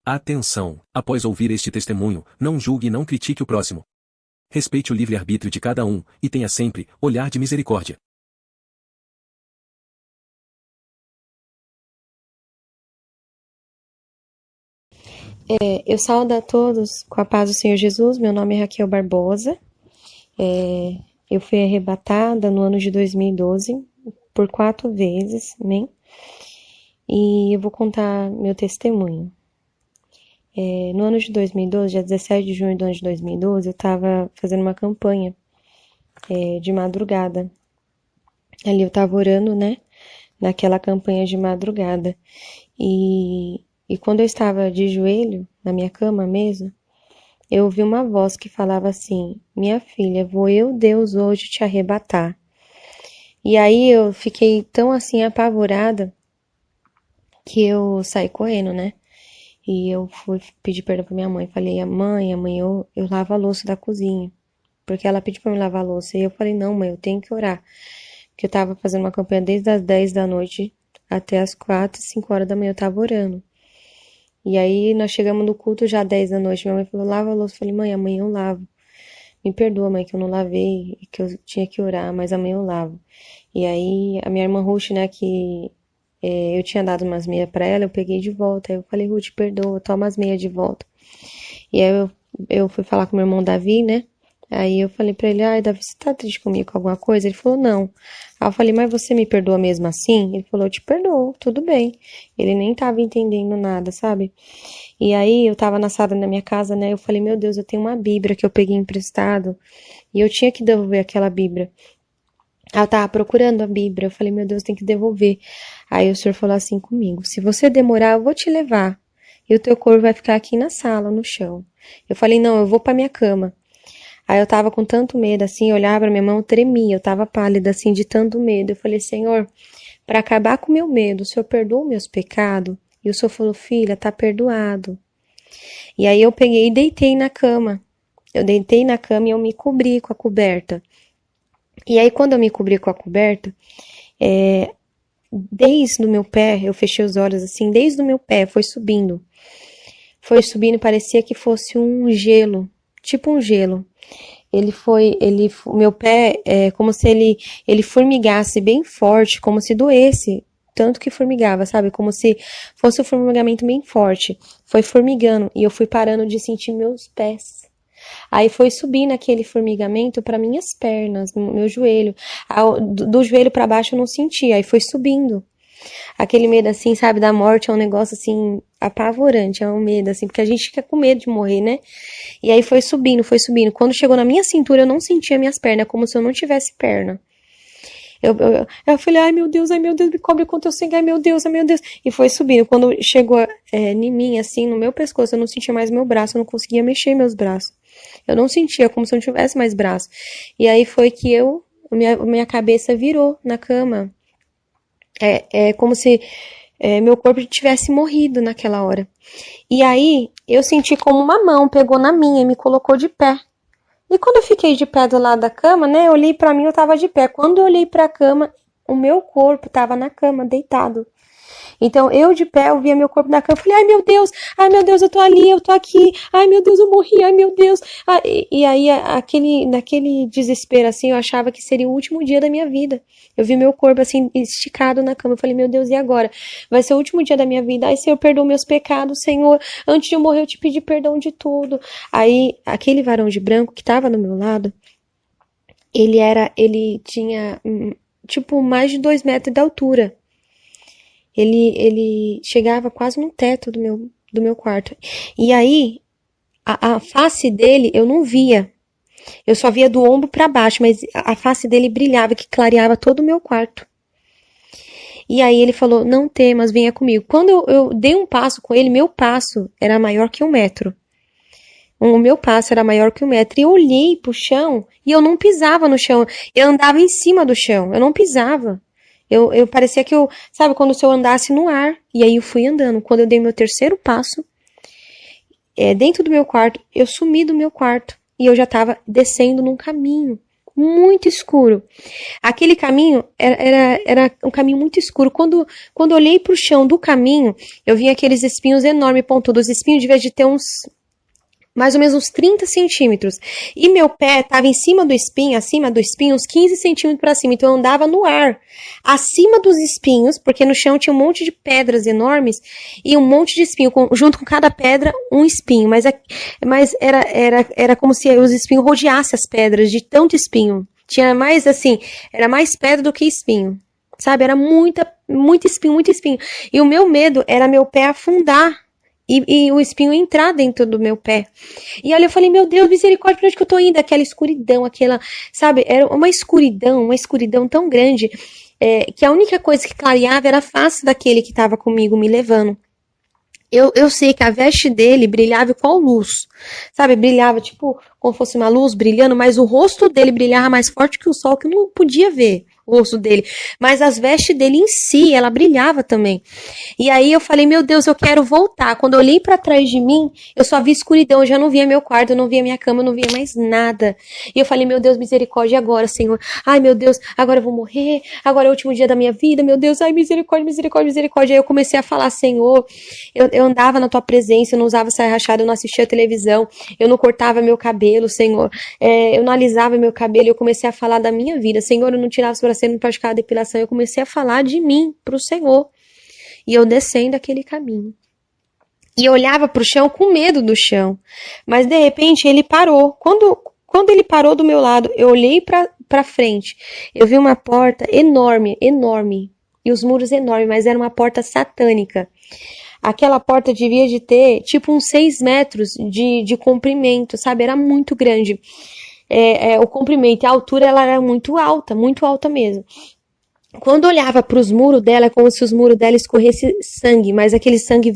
Atenção! Após ouvir este testemunho, não julgue e não critique o próximo. Respeite o livre-arbítrio de cada um, e tenha sempre olhar de misericórdia. Eu saúdo a todos com a paz do Senhor Jesus. Meu nome é Raquel Barbosa. Eu fui arrebatada no ano de 2012 por 4 vezes, amém? E eu vou contar meu testemunho. No ano de 2012, dia 17 de junho do ano de 2012, eu estava fazendo uma campanha de madrugada. Ali eu estava orando, né? Naquela campanha de madrugada. E quando eu estava de joelho, na minha cama mesmo, eu ouvi uma voz que falava assim: minha filha, vou eu, Deus, hoje te arrebatar. E aí eu fiquei tão assim apavorada que eu saí correndo, né? E eu fui pedir perdão pra minha mãe. Falei: mãe, eu lavo a louça da cozinha. Porque ela pediu pra me lavar a louça. E eu falei: não, mãe, eu tenho que orar. Porque eu tava fazendo uma campanha desde as 10 da noite até as 4, 5 horas da manhã eu tava orando. E aí nós chegamos no culto já 10 da noite. Minha mãe falou: lava a louça. Eu falei: mãe, amanhã eu lavo. Me perdoa, mãe, que eu não lavei, que eu tinha que orar, mas amanhã eu lavo. E aí a minha irmã Ruth, né, que eu tinha dado umas meias pra ela, eu peguei de volta. Aí eu falei: Ruth, perdoa, toma as meias de volta. E aí eu fui falar com meu irmão Davi, né? Aí eu falei pra ele: ai, Davi, você tá triste comigo com alguma coisa? Ele falou: não. Aí eu falei: mas você me perdoa mesmo assim? Ele falou: eu te perdoo, tudo bem. Ele nem tava entendendo nada, sabe? E aí eu tava na sala da minha casa, né? Eu falei: meu Deus, eu tenho uma Bíblia que eu peguei emprestado e eu tinha que devolver aquela Bíblia. Ela tava procurando a Bíblia. Eu falei: meu Deus, tem que devolver. Aí o senhor falou assim comigo: se você demorar, eu vou te levar. E o teu corpo vai ficar aqui na sala, no chão. Eu falei: não, eu vou pra minha cama. Aí eu tava com tanto medo, assim, eu olhava pra minha mão, eu tremia, eu tava pálida, assim, de tanto medo. Eu falei: Senhor, para acabar com o meu medo, o Senhor perdoa os meus pecados? E o Senhor falou: filha, tá perdoado. E aí eu peguei e deitei na cama. Eu deitei na cama e eu me cobri com a coberta. E aí quando eu me cobri com a coberta, desde o meu pé, eu fechei os olhos assim, desde o meu pé foi subindo. Foi subindo, parecia que fosse um gelo, tipo um gelo. O meu pé é como se ele formigasse bem forte, como se doesse, tanto que formigava, sabe? Como se fosse um formigamento bem forte. Foi formigando e eu fui parando de sentir meus pés. Aí foi subindo aquele formigamento para minhas pernas, meu joelho. Do joelho para baixo eu não sentia, aí foi subindo. Aquele medo assim, sabe, da morte é um negócio assim apavorante, é um medo assim, porque a gente fica com medo de morrer, né? E aí foi subindo, foi subindo. Quando chegou na minha cintura, eu não sentia minhas pernas, como se eu não tivesse perna. Eu falei: ai meu Deus, me cobre com teu sangue, ai meu Deus. E foi subindo. Quando chegou em mim, assim, no meu pescoço, eu não sentia mais meu braço, eu não conseguia mexer meus braços. Eu não sentia, como se eu não tivesse mais braço. E aí foi que minha cabeça virou na cama. É como se meu corpo tivesse morrido naquela hora. E aí eu senti como uma mão pegou na minha e me colocou de pé. E quando eu fiquei de pé do lado da cama, né, eu olhei pra mim, eu tava de pé. Quando eu olhei pra cama, o meu corpo tava na cama, deitado. Então, eu de pé, eu via meu corpo na cama, eu falei: ai meu Deus, eu tô ali, eu tô aqui, ai meu Deus, eu morri, ai meu Deus. E aí, naquele desespero, assim, eu achava que seria o último dia da minha vida. Eu vi meu corpo, assim, esticado na cama, eu falei: meu Deus, e agora? Vai ser o último dia da minha vida, ai Senhor, perdoa meus pecados, Senhor, antes de eu morrer eu te pedi perdão de tudo. Aí, aquele varão de branco que tava do meu lado, ele tinha, tipo, mais de 2 metros de altura. Ele chegava quase no teto do meu quarto. E aí, a face dele eu não via. Eu só via do ombro para baixo, mas a face dele brilhava, que clareava todo o meu quarto. E aí ele falou: não temas, venha comigo. Quando eu dei um passo com ele, meu passo era maior que 1 metro. O meu passo era maior que 1 metro. E eu olhei pro chão e eu não pisava no chão. Eu andava em cima do chão. Eu não pisava. Eu parecia que sabe, quando se eu andasse no ar. E aí eu fui andando. Quando eu dei meu terceiro passo, dentro do meu quarto, eu sumi do meu quarto. E eu já tava descendo num caminho. muito escuro. Aquele caminho era um caminho muito escuro. Quando eu olhei pro chão do caminho, eu vi aqueles espinhos enormes, pontudos. Os espinhos devia de ter mais ou menos uns 30 centímetros. E meu pé estava em cima do espinho, acima do espinho, uns 15 centímetros para cima. Então eu andava no ar, acima dos espinhos, porque no chão tinha um monte de pedras enormes e um monte de espinho, junto com cada pedra, um espinho. Mas era como se os espinhos rodeassem as pedras, de tanto espinho. Tinha mais assim, era mais pedra do que espinho. Sabe? Era muito espinho, muito espinho. E o meu medo era meu pé afundar. E o espinho entrar dentro do meu pé. E aí eu falei, meu Deus, misericórdia, pra onde que eu tô indo? Aquela escuridão, sabe, era uma escuridão tão grande, que a única coisa que clareava era a face daquele que tava comigo me levando. Eu sei que a veste dele brilhava igual luz, sabe, brilhava tipo como fosse uma luz brilhando, mas o rosto dele brilhava mais forte que o sol, que eu não podia ver o rosto dele, mas as vestes dele em si, ela brilhava também. E aí eu falei, meu Deus, eu quero voltar. Quando eu olhei pra trás de mim, eu só vi escuridão, eu já não via meu quarto, eu não via minha cama, eu não via mais nada. E eu falei, meu Deus, misericórdia, agora, Senhor? Ai, meu Deus, agora eu vou morrer, agora é o último dia da minha vida, meu Deus, ai, misericórdia, misericórdia, misericórdia. Aí eu comecei a falar, Senhor, eu andava na tua presença, eu não usava saia rachada, eu não assistia televisão, eu não cortava meu cabelo, Senhor, eu não alisava meu cabelo, eu comecei a falar da minha vida, Senhor, eu não tirava as sobrancelhas, não praticava depilação, eu comecei a falar de mim pro Senhor. E eu descendo aquele caminho. E eu olhava pro chão com medo do chão. Mas de repente ele parou. Quando ele parou do meu lado, eu olhei pra frente. Eu vi uma porta enorme, enorme. E os muros enormes, mas era uma porta satânica. Aquela porta devia de ter tipo uns 6 metros de comprimento, sabe? Era muito grande. O comprimento e a altura ela era muito alta mesmo. Quando eu olhava para os muros dela, é como se os muros dela escorresse sangue, mas aquele sangue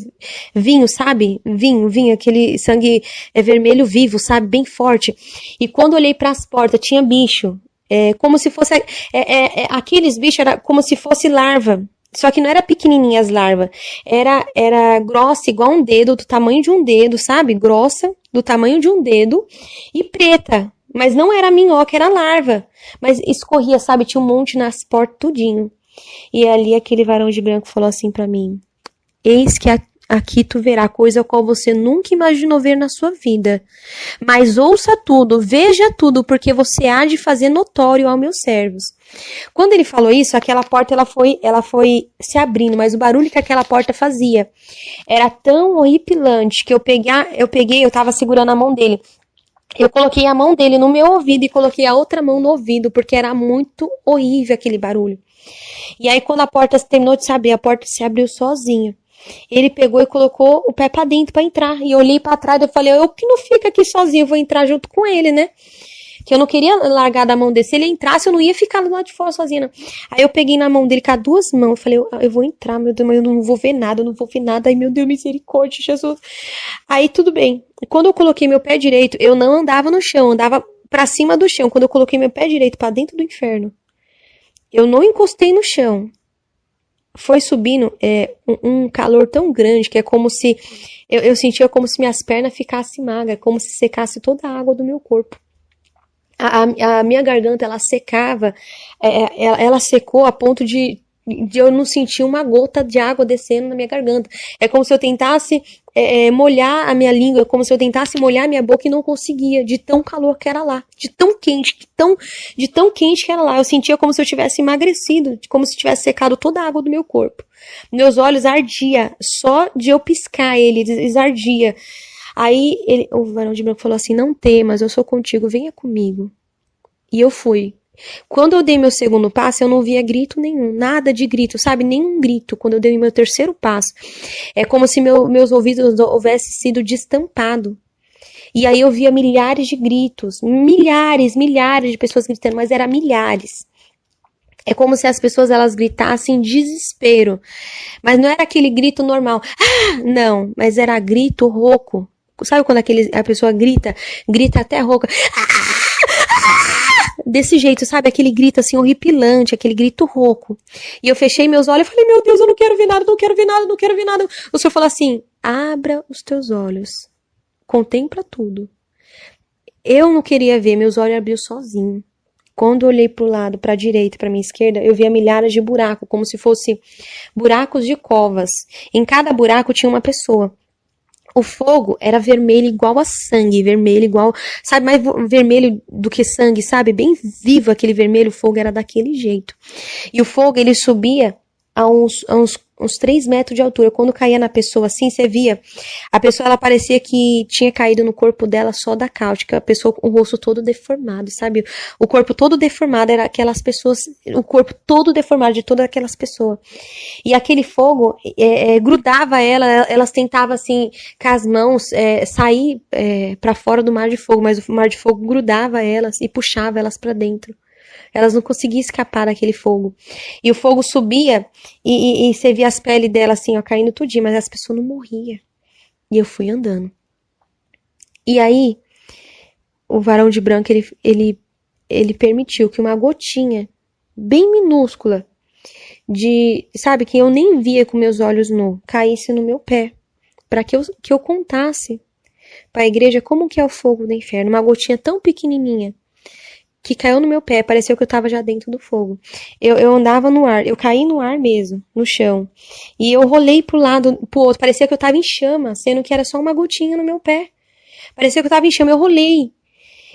vinho, sabe? Vinho, aquele sangue vermelho vivo, sabe? Bem forte. E quando eu olhei para as portas, tinha bicho. Como se fosse... aqueles bichos era como se fosse larva. Só que não era pequenininha as larvas. Era grossa, igual um dedo, do tamanho de um dedo, sabe? Grossa, do tamanho de um dedo. E preta. Mas não era minhoca, era larva. Mas escorria, sabe? Tinha um monte nas portas, tudinho. E ali aquele varão de branco falou assim pra mim: eis que aqui tu verá coisa a qual você nunca imaginou ver na sua vida. Mas ouça tudo, veja tudo, porque você há de fazer notório aos meus servos. Quando ele falou isso, aquela porta ela foi se abrindo, mas o barulho que aquela porta fazia era tão horripilante que eu tava segurando a mão dele. Eu coloquei a mão dele no meu ouvido e coloquei a outra mão no ouvido, porque era muito horrível aquele barulho. E aí, quando a porta terminou de se abrir, a porta se abriu sozinha. Ele pegou e colocou o pé pra dentro pra entrar. E eu olhei pra trás e falei, eu que não fico aqui sozinho, eu vou entrar junto com ele, né? Que eu não queria largar da mão dele. Se ele entrasse, eu não ia ficar lá de fora sozinha, não. Aí eu peguei na mão dele com as duas mãos. Eu falei, eu vou entrar, meu Deus, mas eu não vou ver nada, eu não vou ver nada. Ai, meu Deus, misericórdia, Jesus. Aí tudo bem. Quando eu coloquei meu pé direito, eu não andava no chão, eu andava pra cima do chão. Quando eu coloquei meu pé direito pra dentro do inferno, eu não encostei no chão. Foi subindo um calor tão grande que é como se... Eu sentia como se minhas pernas ficassem magras, como se secasse toda a água do meu corpo. A minha garganta, ela secava, ela secou a ponto de eu não sentir uma gota de água descendo na minha garganta. É como se eu tentasse molhar a minha língua, como se eu tentasse molhar a minha boca e não conseguia, de tão calor que era lá, de tão quente, de tão quente que era lá. Eu sentia como se eu tivesse emagrecido, como se tivesse secado toda a água do meu corpo. Meus olhos ardiam, só de eu piscar eles ardia. Aí o varão de branco falou assim, não temas, eu sou contigo, venha comigo. E eu fui. Quando eu dei meu segundo passo, eu não via grito nenhum, nada de grito, sabe? Nenhum grito. Quando eu dei meu terceiro passo, é como se meus ouvidos houvessem sido destampados. E aí eu via milhares de gritos, milhares de pessoas gritando, mas era milhares. É como se as pessoas elas gritassem em desespero. Mas não era aquele grito normal. Não, mas era grito rouco. Sabe quando a pessoa grita até rouca? Desse jeito, sabe? Aquele grito assim horripilante, aquele grito rouco. E eu fechei meus olhos e falei, meu Deus, eu não quero ver nada, não quero ver nada, não quero ver nada. O Senhor falou assim, abra os teus olhos, contempla tudo. Eu não queria ver, meus olhos abriu sozinho. Quando eu olhei para o lado, para a direita, para a minha esquerda, eu via milhares de buracos, como se fosse buracos de covas. Em cada buraco tinha uma pessoa. O fogo era vermelho igual a sangue, vermelho igual, sabe, mais vermelho do que sangue, sabe? Bem vivo aquele vermelho, o fogo era daquele jeito. E o fogo, ele subia a uns 3 metros de altura. Quando caía na pessoa assim, você via, a pessoa, ela parecia que tinha caído no corpo dela só da cáustica, a pessoa com o rosto todo deformado, sabe? O corpo todo deformado, era aquelas pessoas, o corpo todo deformado de todas aquelas pessoas. E aquele fogo grudava elas tentavam assim, com as mãos, sair para fora do mar de fogo, mas o mar de fogo grudava elas e puxava elas para dentro. Elas não conseguiam escapar daquele fogo. E o fogo subia e você via as peles delas assim, ó, caindo tudinho, mas as pessoas não morriam. E eu fui andando. E aí, o varão de branco, ele permitiu que uma gotinha bem minúscula sabe, que eu nem via com meus olhos nus, caísse no meu pé, para que eu contasse para a igreja como que é o fogo do inferno. Uma gotinha tão pequenininha que caiu no meu pé, pareceu que eu estava já dentro do fogo. Eu andava no ar, eu caí no ar mesmo, no chão. E eu rolei pro lado, pro outro, parecia que eu estava em chama, sendo que era só uma gotinha no meu pé. Parecia que eu estava em chama, eu rolei.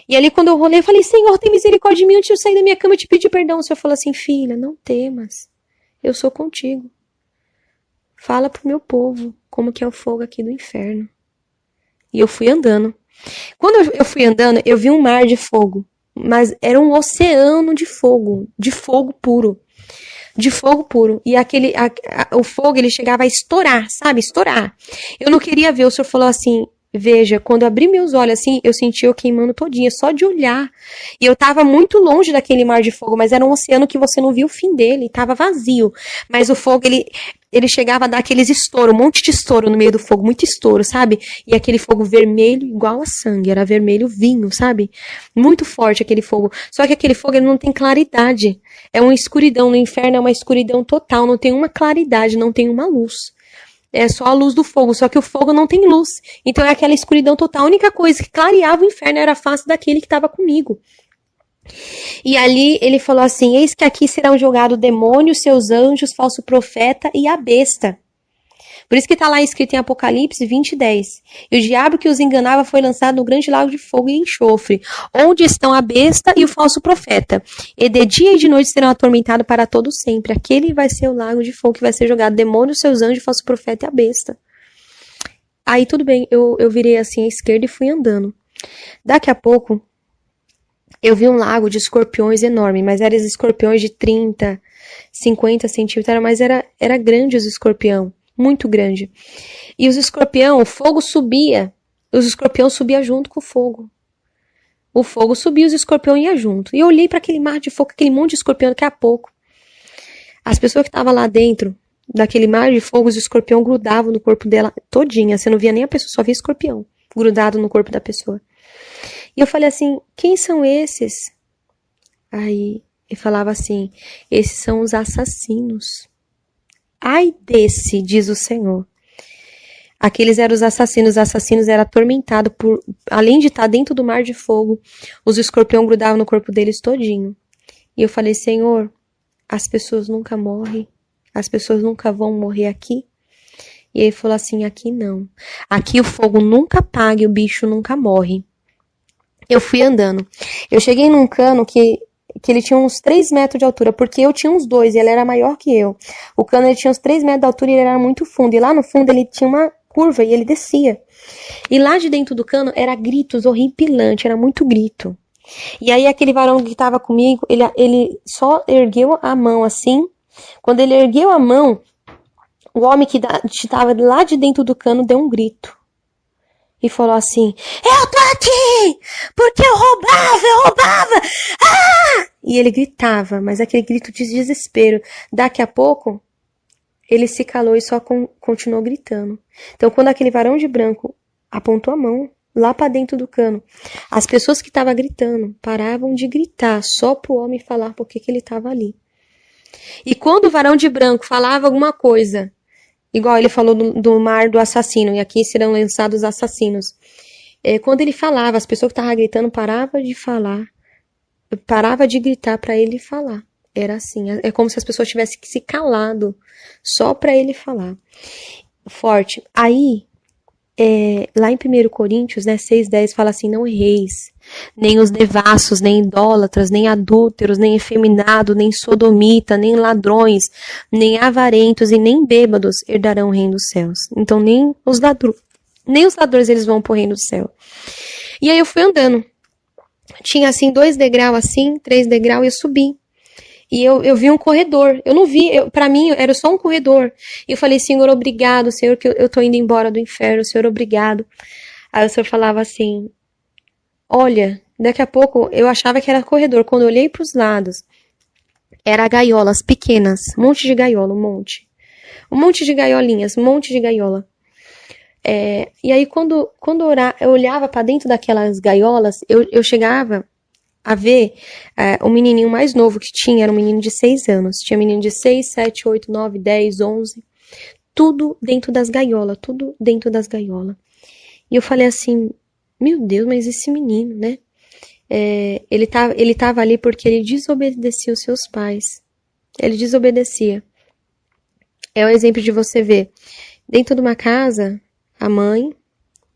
E ali quando eu rolei, eu falei, Senhor, tem misericórdia de mim, antes de eu sair da minha cama, eu te pedi perdão. O Senhor falou assim, filha, não temas, eu sou contigo. Fala pro meu povo como que é o fogo aqui do inferno. E eu fui andando. Quando eu fui andando, eu vi um mar de fogo. Mas era um oceano de fogo puro. De fogo puro. E o fogo, ele chegava a estourar, sabe? Estourar. Eu não queria ver. O Senhor falou assim, veja, quando eu abri meus olhos assim, eu senti eu queimando todinha, só de olhar. E eu tava muito longe daquele mar de fogo, mas era um oceano que você não via o fim dele, tava vazio. Mas o fogo, ele chegava a dar aqueles estouros, um monte de estouro no meio do fogo, muito estouro, sabe? E aquele fogo vermelho igual a sangue, era vermelho vinho, sabe? Muito forte aquele fogo. Só que aquele fogo, ele não tem claridade. É uma escuridão, no inferno é uma escuridão total, não tem uma claridade, não tem uma luz. É só a luz do fogo, só que o fogo não tem luz. Então é aquela escuridão total. A única coisa que clareava o inferno era a face daquele que estava comigo. E ali ele falou assim, eis que aqui serão jogados o demônio, seus anjos, falso profeta e a besta. Por isso que está lá escrito em Apocalipse 20:10. E o diabo que os enganava foi lançado no grande lago de fogo e enxofre, onde estão a besta e o falso profeta. E de dia e de noite serão atormentados para todo sempre. Aquele vai ser o lago de fogo que vai ser jogado demônio, seus anjos, falso profeta e a besta. Aí tudo bem, eu virei assim à esquerda e fui andando. Daqui a pouco, eu vi um lago de escorpiões enorme, mas eram escorpiões de 30, 50 centímetros, mas era grande os escorpião, muito grande. E os escorpião, o fogo subia, os escorpião subia junto com o fogo. O fogo subia, os escorpião ia junto. E eu olhei para aquele mar de fogo, aquele monte de escorpião, daqui a pouco. As pessoas que estavam lá dentro daquele mar de fogo, os escorpião grudavam no corpo dela todinha. Você não via nem a pessoa, só via escorpião grudado no corpo da pessoa. E eu falei assim, quem são esses? Aí ele falava assim, esses são os assassinos. Ai desse, diz o Senhor. Aqueles eram os assassinos eram atormentados por, além de estar dentro do mar de fogo, os escorpião grudavam no corpo deles todinho. E eu falei, Senhor, as pessoas nunca morrem, as pessoas nunca vão morrer aqui. E ele falou assim, aqui não. Aqui o fogo nunca apaga e o bicho nunca morre. Eu fui andando. Eu cheguei num cano que ele tinha uns 3 metros de altura, porque eu tinha uns 2 e ele era maior que eu. O cano ele tinha uns 3 metros de altura e ele era muito fundo. E lá no fundo ele tinha uma curva e ele descia. E lá de dentro do cano era gritos horripilantes, era muito grito. E aí aquele varão que estava comigo, ele só ergueu a mão assim. Quando ele ergueu a mão, o homem que estava lá de dentro do cano deu um grito. E falou assim, eu tô aqui, porque eu roubava, ah! E ele gritava, mas aquele grito de desespero. Daqui a pouco, ele se calou e só continuou gritando. Então, quando aquele varão de branco apontou a mão lá pra dentro do cano, as pessoas que estavam gritando paravam de gritar só pro homem falar por que ele estava ali. E quando o varão de branco falava alguma coisa, igual ele falou do mar do assassino, e aqui serão lançados assassinos. Quando ele falava, as pessoas que estavam gritando paravam de falar. parava de gritar para ele falar. Era assim, é como se as pessoas tivessem que se calado só para ele falar. Forte. Aí, lá em 1 Coríntios, né, 6:10 fala assim, não erreis, nem os devassos, nem idólatras, nem adúlteros, nem efeminados, nem sodomita, nem ladrões, nem avarentos e nem bêbados herdarão o reino dos céus. Então nem os ladrões eles vão pro reino do céu. E aí eu fui andando. Tinha assim 2 degraus assim, 3 degraus e eu subi. E eu vi um corredor. Eu não vi, pra mim era só um corredor. E eu falei, Senhor, obrigado, Senhor, que eu tô indo embora do inferno, Senhor, obrigado. Aí o Senhor falava assim, olha, daqui a pouco eu achava que era corredor. Quando eu olhei pros lados, era gaiolas pequenas, um monte de gaiola, um monte. Um monte de gaiolinhas, um monte de gaiola. E aí quando eu olhava pra dentro daquelas gaiolas, eu chegava a ver o menininho mais novo que tinha, era um menino de 6 anos. Tinha menino de 6, 7, 8, 9, 10, 11. Tudo dentro das gaiolas, tudo dentro das gaiolas. E eu falei assim, meu Deus, mas esse menino, né? Ele tava ali porque ele desobedecia os seus pais. Ele desobedecia. É o exemplo de você ver, dentro de uma casa, a mãe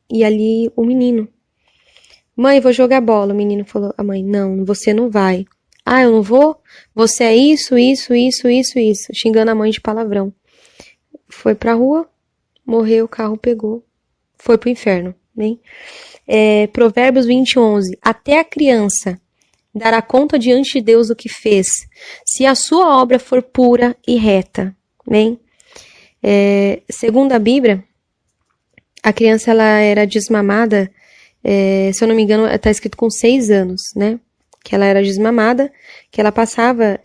e ali o menino. Mãe, vou jogar bola. O menino falou, a mãe, não, você não vai. Ah, eu não vou? Você é isso, isso, isso, isso, isso. Xingando a mãe de palavrão. Foi pra rua, morreu, o carro pegou. Foi pro inferno, né? Provérbios 20:11. Até a criança dará conta diante de Deus do que fez, se a sua obra for pura e reta, né? Segundo a Bíblia, a criança ela era desmamada, se eu não me engano, está escrito com 6 anos, né? Que ela era desmamada, que ela passava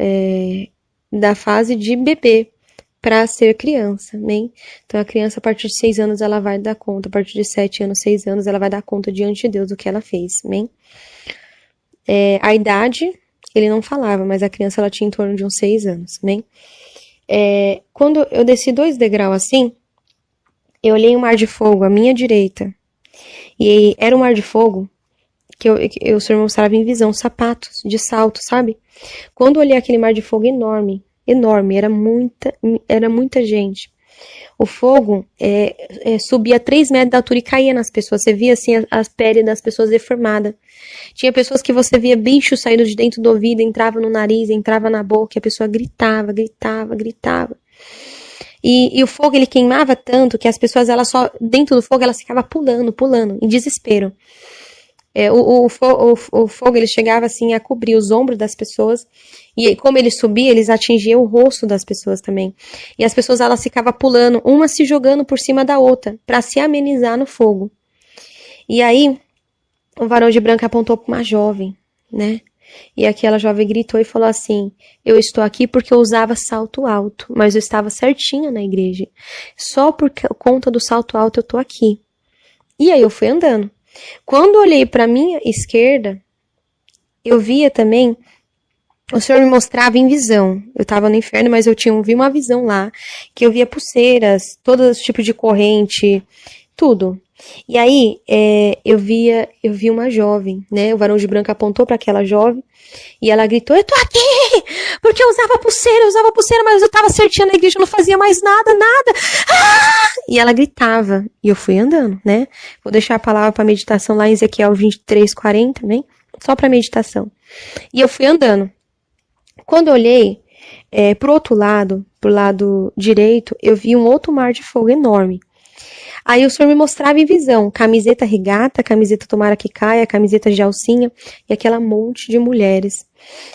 da fase de bebê para ser criança, né? Então a criança a partir de 6 anos ela vai dar conta, a partir de 7 anos, 6 anos ela vai dar conta diante de Deus do que ela fez, né? A idade ele não falava, mas a criança ela tinha em torno de uns 6 anos, né? Quando eu desci 2 degraus assim, eu olhei um mar de fogo à minha direita. E era um mar de fogo que o Senhor mostrava em visão, sapatos de salto, sabe? Quando eu olhei aquele mar de fogo enorme, enorme, era muita gente. O fogo subia 3 metros de altura e caía nas pessoas. Você via assim as peles das pessoas deformadas. Tinha pessoas que você via bicho saindo de dentro do ouvido, entrava no nariz, entrava na boca, e a pessoa gritava, gritava, gritava. E o fogo ele queimava tanto que as pessoas elas só dentro do fogo elas ficavam pulando em desespero. O fogo ele chegava assim a cobrir os ombros das pessoas e como ele subia eles atingiam o rosto das pessoas também. E as pessoas elas ficavam pulando, uma se jogando por cima da outra para se amenizar no fogo. E aí o varão de branco apontou para uma jovem, né? E aquela jovem gritou e falou assim, eu estou aqui porque eu usava salto alto, mas eu estava certinha na igreja. Só por conta do salto alto eu tô aqui. E aí eu fui andando. Quando eu olhei para minha esquerda, eu via também, o Senhor me mostrava em visão. Eu estava no inferno, mas eu vi uma visão lá, que eu via pulseiras, todo tipo de corrente, tudo. E aí, eu vi uma jovem, né? O varão de branco apontou para aquela jovem e ela gritou, eu tô aqui! Porque eu usava pulseira, mas eu tava certinha na igreja, eu não fazia mais nada. Ah! E ela gritava. E eu fui andando, né? Vou deixar a palavra para meditação lá em Ezequiel 23:40, né? Só para meditação. E eu fui andando. Quando eu olhei pro outro lado, pro lado direito, eu vi um outro mar de fogo enorme. Aí o Senhor me mostrava em visão, camiseta regata, camiseta tomara que caia, camiseta de alcinha, e aquela monte de mulheres.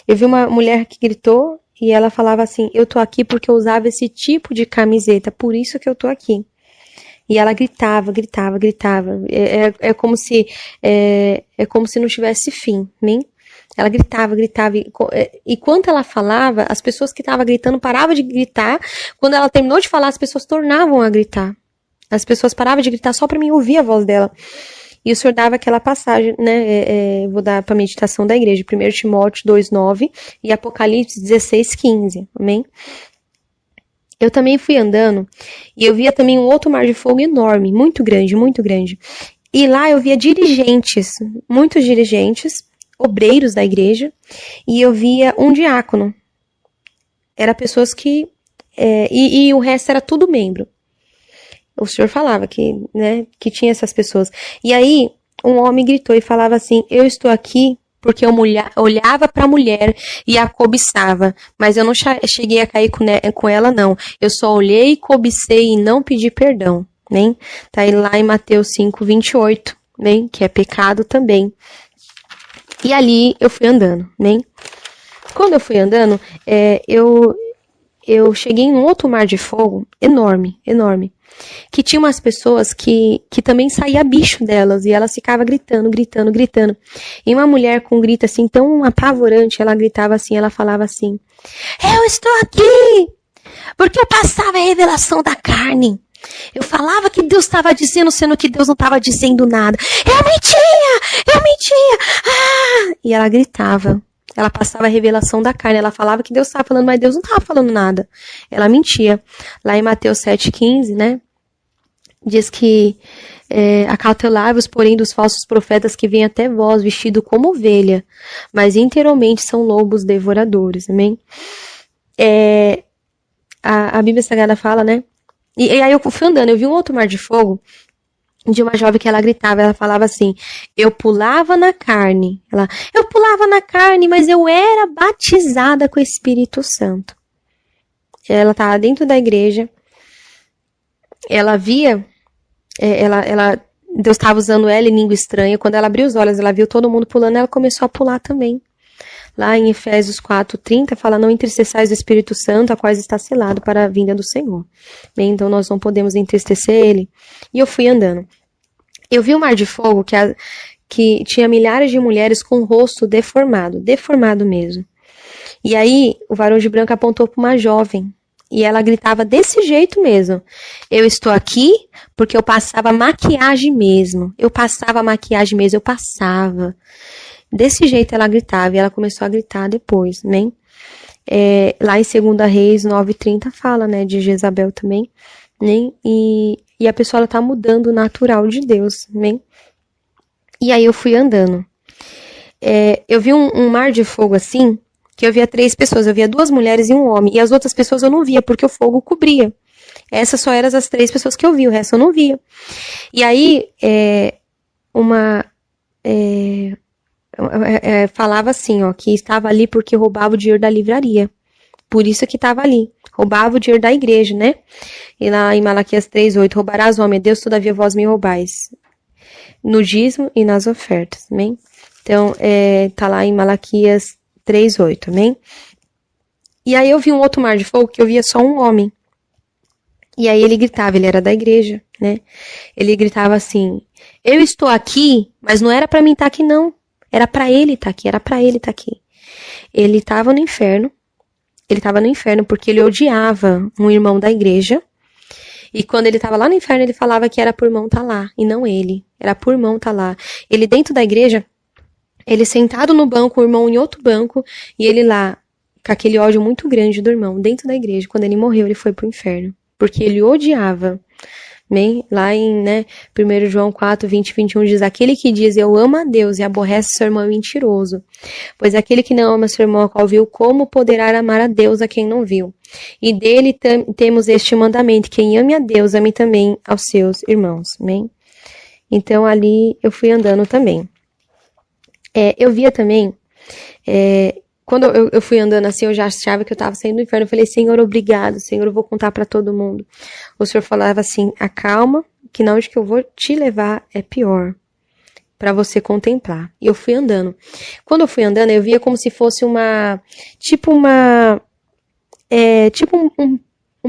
Eu vi uma mulher que gritou, e ela falava assim, eu tô aqui porque eu usava esse tipo de camiseta, por isso que eu tô aqui. E ela gritava. É como se não tivesse fim, né? Ela gritava. E quando ela falava, as pessoas que estavam gritando paravam de gritar. Quando ela terminou de falar, as pessoas tornavam a gritar. As pessoas paravam de gritar só para mim ouvir a voz dela. E o Senhor dava aquela passagem, né? Vou dar para a meditação da igreja. 1 Timóteo 2:9 e Apocalipse 16:15. Amém? Eu também fui andando e eu via também um outro mar de fogo enorme, muito grande. E lá eu via dirigentes, muitos dirigentes, obreiros da igreja, e eu via um diácono. Era pessoas que... e o resto era tudo membro. O senhor falava que, né, que tinha essas pessoas. E aí, um homem gritou e falava assim, eu estou aqui porque eu olhava para a mulher e a cobiçava, mas eu não cheguei a cair com ela, não. Eu só olhei, cobicei e não pedi perdão, né? Tá aí lá em Mateus 5:28, né? Que é pecado também. E ali eu fui andando, né? Quando eu fui andando, eu cheguei em um outro mar de fogo enorme, enorme. Que tinha umas pessoas que também saía bicho delas, e elas ficavam gritando, gritando, gritando. E uma mulher com um grito assim, tão apavorante, ela gritava assim, ela falava assim, eu estou aqui, porque eu passava a revelação da carne. Eu falava que Deus estava dizendo, sendo que Deus não estava dizendo nada. Eu mentia, ah! E ela gritava. Ela passava a revelação da carne. Ela falava que Deus estava falando, mas Deus não estava falando nada. Ela mentia. Lá em Mateus 7:15, né? Diz que acautelai-vos, porém, dos falsos profetas que vêm até vós, vestido como ovelha, mas interiormente são lobos devoradores. Amém? A Bíblia Sagrada fala, né? E aí eu fui andando, eu vi um outro mar de fogo de uma jovem que ela gritava, ela falava assim, eu pulava na carne, eu pulava na carne, mas eu era batizada com o Espírito Santo. Ela estava dentro da igreja, ela via, Deus estava usando ela em língua estranha, quando ela abriu os olhos, ela viu todo mundo pulando, ela começou a pular também. Lá em Efésios 4:30 fala, não entristeçais o Espírito Santo, a qual está selado para a vinda do Senhor. Bem, então nós não podemos entristecer ele. E eu fui andando. Eu vi um mar de fogo que tinha milhares de mulheres com o rosto deformado mesmo. E aí o varão de branco apontou para uma jovem. E ela gritava desse jeito mesmo. Eu estou aqui porque eu passava maquiagem mesmo. Eu passava. Desse jeito ela gritava, e ela começou a gritar depois, né? Lá em 2 Reis 9:30 fala, né, de Jezabel também, né? E a pessoa, ela tá mudando o natural de Deus, né? E aí eu fui andando. Eu vi um mar de fogo assim, que eu via 3 pessoas, eu via 2 mulheres e um homem, e as outras pessoas eu não via, porque o fogo cobria. Essas só eram as 3 pessoas que eu vi, o resto eu não via. E aí, falava assim, ó, que estava ali porque roubava o dinheiro da livraria. Por isso que estava ali. Roubava o dinheiro da igreja, né? E lá em Malaquias 3:8, roubarás, homem, Deus, todavia vós me roubais. No dízimo e nas ofertas, amém? Então, tá lá em Malaquias 3:8, amém? E aí eu vi um outro mar de fogo que eu via só um homem. E aí ele gritava, ele era da igreja, né? Ele gritava assim, eu estou aqui, mas não era para mim estar aqui, não. Era para ele estar aqui, Ele estava no inferno. Ele estava no inferno porque ele odiava um irmão da igreja. E quando ele estava lá no inferno, ele falava que era por irmão estar lá, e não ele. Era por irmão estar lá. Ele dentro da igreja, ele sentado no banco, o irmão em outro banco, e ele lá, com aquele ódio muito grande do irmão, dentro da igreja. Quando ele morreu, ele foi pro inferno. Porque ele odiava. Bem, lá em 1 João 4:20-21 diz, aquele que diz eu amo a Deus e aborrece seu irmão é mentiroso, pois aquele que não ama seu irmão a qual viu, como poderá amar a Deus a quem não viu? E dele temos este mandamento, quem ame a Deus, ame também aos seus irmãos. Bem? Então ali eu fui andando também. Eu via também, quando eu fui andando assim, eu já achava que eu estava saindo do inferno. Eu falei, Senhor, obrigado, Senhor, eu vou contar para todo mundo. O Senhor falava assim, acalma, que na onde que eu vou te levar é pior, para você contemplar. E eu fui andando. Quando eu fui andando, eu via como se fosse um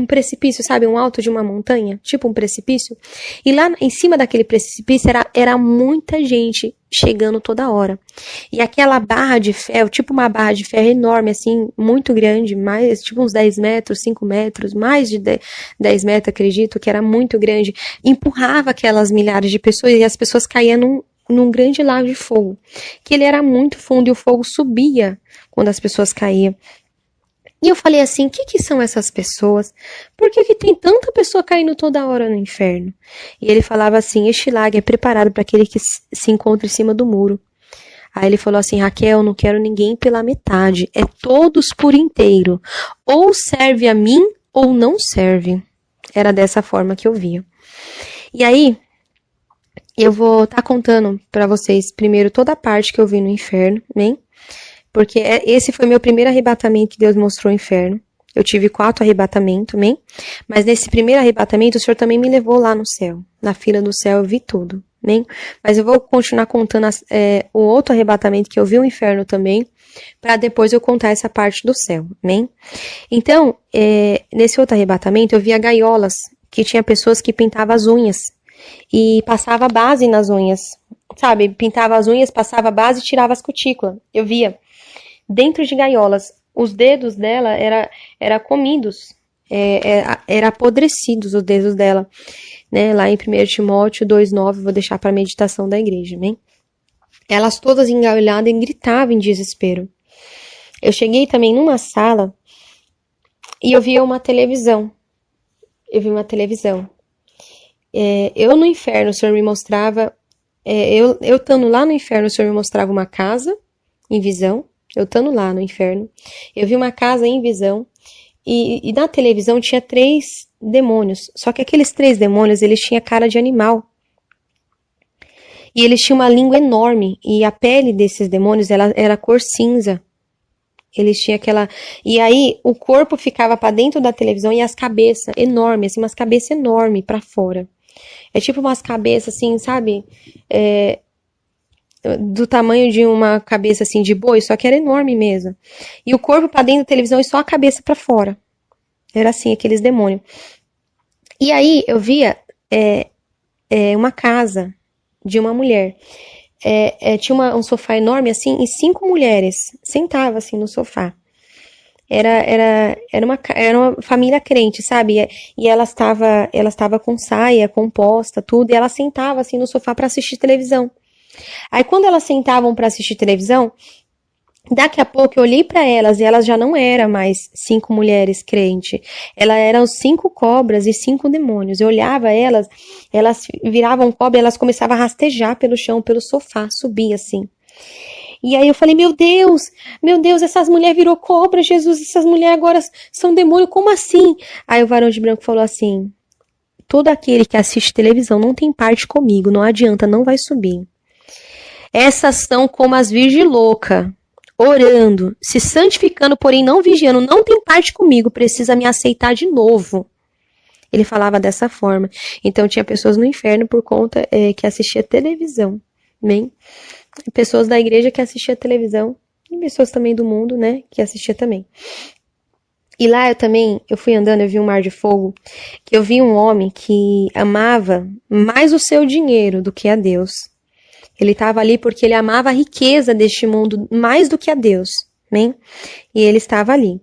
precipício, sabe? Um alto de uma montanha, tipo um precipício. E lá em cima daquele precipício era muita gente chegando toda hora. E aquela barra de ferro, tipo uma barra de ferro enorme, assim, muito grande, mais, tipo uns 10 metros, 5 metros, mais de 10 metros, acredito, que era muito grande, empurrava aquelas milhares de pessoas e as pessoas caíam num grande lago de fogo. Que ele era muito fundo e o fogo subia quando as pessoas caíam. E eu falei assim, o que são essas pessoas? Por que tem tanta pessoa caindo toda hora no inferno? E ele falava assim, este lago é preparado para aquele que se encontra em cima do muro. Aí ele falou assim, Raquel, não quero ninguém pela metade, é todos por inteiro. Ou serve a mim, ou não serve. Era dessa forma que eu via. E aí, eu vou estar contando pra vocês primeiro toda a parte que eu vi no inferno, né? Porque esse foi meu primeiro arrebatamento que Deus mostrou o inferno. Eu tive 4 arrebatamentos, amém? Mas nesse primeiro arrebatamento, o Senhor também me levou lá no céu. Na fila do céu eu vi tudo, amém? Mas eu vou continuar contando o outro arrebatamento que eu vi o inferno também, para depois eu contar essa parte do céu, amém? Então, nesse outro arrebatamento, eu via gaiolas, que tinha pessoas que pintavam as unhas, e passava base nas unhas, sabe? Pintava as unhas, passava base e tirava as cutículas. Eu via dentro de gaiolas. Os dedos dela era comidos, era apodrecidos os dedos dela, né? Lá em 1 Timóteo 2,9, vou deixar para a meditação da igreja, né? Elas todas engaulhadas e gritavam em desespero. Eu cheguei também numa sala e eu via uma televisão. Eu no inferno, o Senhor me mostrava, eu estando lá no inferno, o Senhor me mostrava uma casa em visão. Eu estando lá no inferno, eu vi uma casa em visão, e na televisão tinha 3 demônios, só que aqueles 3 demônios, eles tinham cara de animal, e eles tinham uma língua enorme, e a pele desses demônios, ela era cor cinza, eles tinham e aí o corpo ficava para dentro da televisão, e as cabeças enormes, assim, umas cabeças enormes para fora, é tipo umas cabeças assim, sabe, do tamanho de uma cabeça assim de boi, só que era enorme mesmo. E o corpo para dentro da televisão e só a cabeça para fora. Era assim, aqueles demônios. E aí eu via uma casa de uma mulher. Tinha um sofá enorme assim e 5 mulheres sentavam assim no sofá. Era uma família crente, sabe? E elas tava com saia, composta, tudo, e elas sentavam assim no sofá para assistir televisão. Aí quando elas sentavam para assistir televisão, daqui a pouco eu olhei para elas e elas já não eram mais 5 mulheres crentes. Elas eram 5 cobras e 5 demônios. Eu olhava elas viravam cobra, elas começavam a rastejar pelo chão, pelo sofá, subir assim. E aí eu falei, meu Deus, essas mulheres virou cobra, Jesus, essas mulheres agora são demônio, como assim? Aí o varão de branco falou assim, todo aquele que assiste televisão não tem parte comigo, não adianta, não vai subir. Essas são como as virgens loucas, orando, se santificando, porém não vigiando, não tem parte comigo, precisa me aceitar de novo. Ele falava dessa forma. Então tinha pessoas no inferno por conta que assistia televisão, bem? Pessoas da igreja que assistia televisão, e pessoas também do mundo, né, que assistia também. E lá eu fui andando, eu vi um mar de fogo, que eu vi um homem que amava mais o seu dinheiro do que a Deus. Ele estava ali porque ele amava a riqueza deste mundo mais do que a Deus, né? E ele estava ali.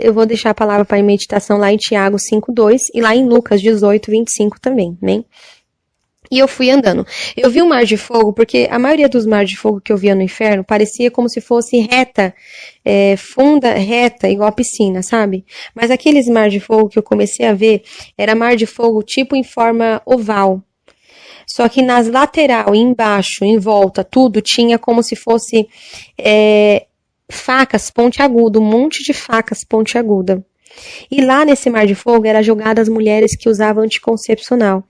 Eu vou deixar a palavra para a meditação lá em Tiago 5:2 e lá em Lucas 18:25 também, né? E eu fui andando. Eu vi um mar de fogo, porque a maioria dos mares de fogo que eu via no inferno parecia como se fosse reta, funda, reta, igual a piscina, sabe? Mas aqueles mar de fogo que eu comecei a ver, era mar de fogo tipo em forma oval. Só que nas lateral, embaixo, em volta, tudo tinha como se fosse facas pontiagudas, um monte de facas pontiagudas. E lá nesse mar de fogo era jogada as mulheres que usavam anticoncepcional.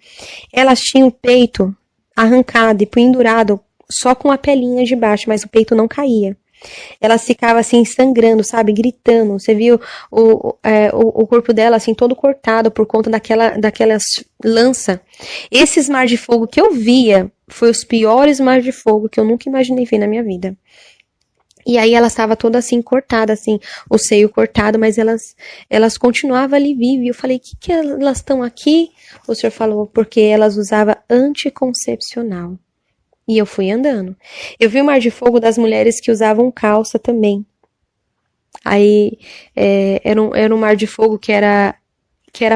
Elas tinham o peito arrancado e pendurado só com a pelinha de baixo, mas o peito não caía. Elas ficavam assim sangrando, sabe, gritando. Você viu o corpo dela assim todo cortado por conta daquelas lança. Esses mar de fogo que eu via foi os piores mar de fogo que eu nunca imaginei ver na minha vida. E aí elas estavam todas assim cortadas, assim, o seio cortado, mas elas continuavam ali vivas. E eu falei, que elas estão aqui? O senhor falou, porque elas usavam anticoncepcional. E eu fui andando. Eu vi o mar de fogo das mulheres que usavam calça também. Aí era um mar de fogo que era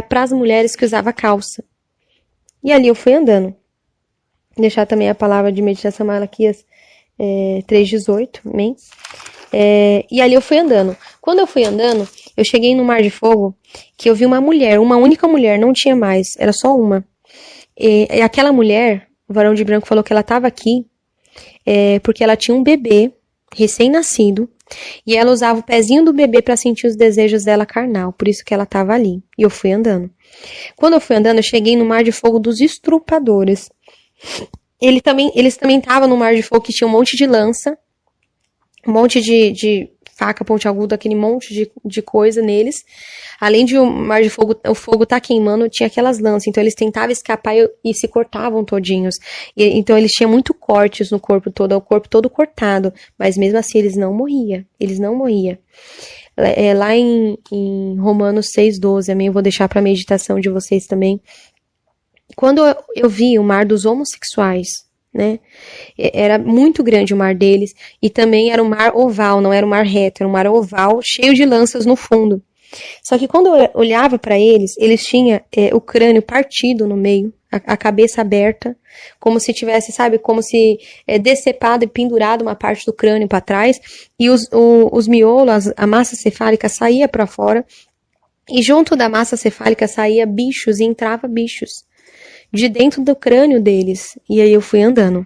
para as mulheres que usavam calça. E ali eu fui andando. Vou deixar também a palavra de meditação Malaquias 3:18, amém? E ali eu fui andando. Quando eu fui andando, eu cheguei no mar de fogo que eu vi uma mulher, uma única mulher, não tinha mais, era só uma. E aquela mulher, o varão de branco falou que ela estava aqui porque ela tinha um bebê recém-nascido e ela usava o pezinho do bebê para sentir os desejos dela carnal, por isso que ela estava ali. E eu fui andando. Quando eu fui andando, eu cheguei no Mar de Fogo dos Estrupadores. Eles também estavam no Mar de Fogo que tinha um monte de lança, um monte de faca pontiaguda, aquele monte de coisa neles. Além de o Mar de Fogo, o fogo tá queimando, tinha aquelas lanças. Então eles tentavam escapar e se cortavam todinhos. Então eles tinham muito cortes no corpo todo, o corpo todo cortado. Mas mesmo assim eles não morriam. Eles não morriam. Lá em Romanos 6,12, amém? Eu vou deixar para meditação de vocês também. Quando eu vi o mar dos homossexuais, né? Era muito grande o mar deles, e também era um mar oval, não era um mar reto, era um mar oval, cheio de lanças no fundo. Só que quando eu olhava para eles tinham o crânio partido no meio, a cabeça aberta, como se tivesse, sabe, como se decepado e pendurado uma parte do crânio para trás, e os miolos, a massa cefálica saía para fora, e junto da massa cefálica saía bichos e entrava bichos de dentro do crânio deles. E aí eu fui andando.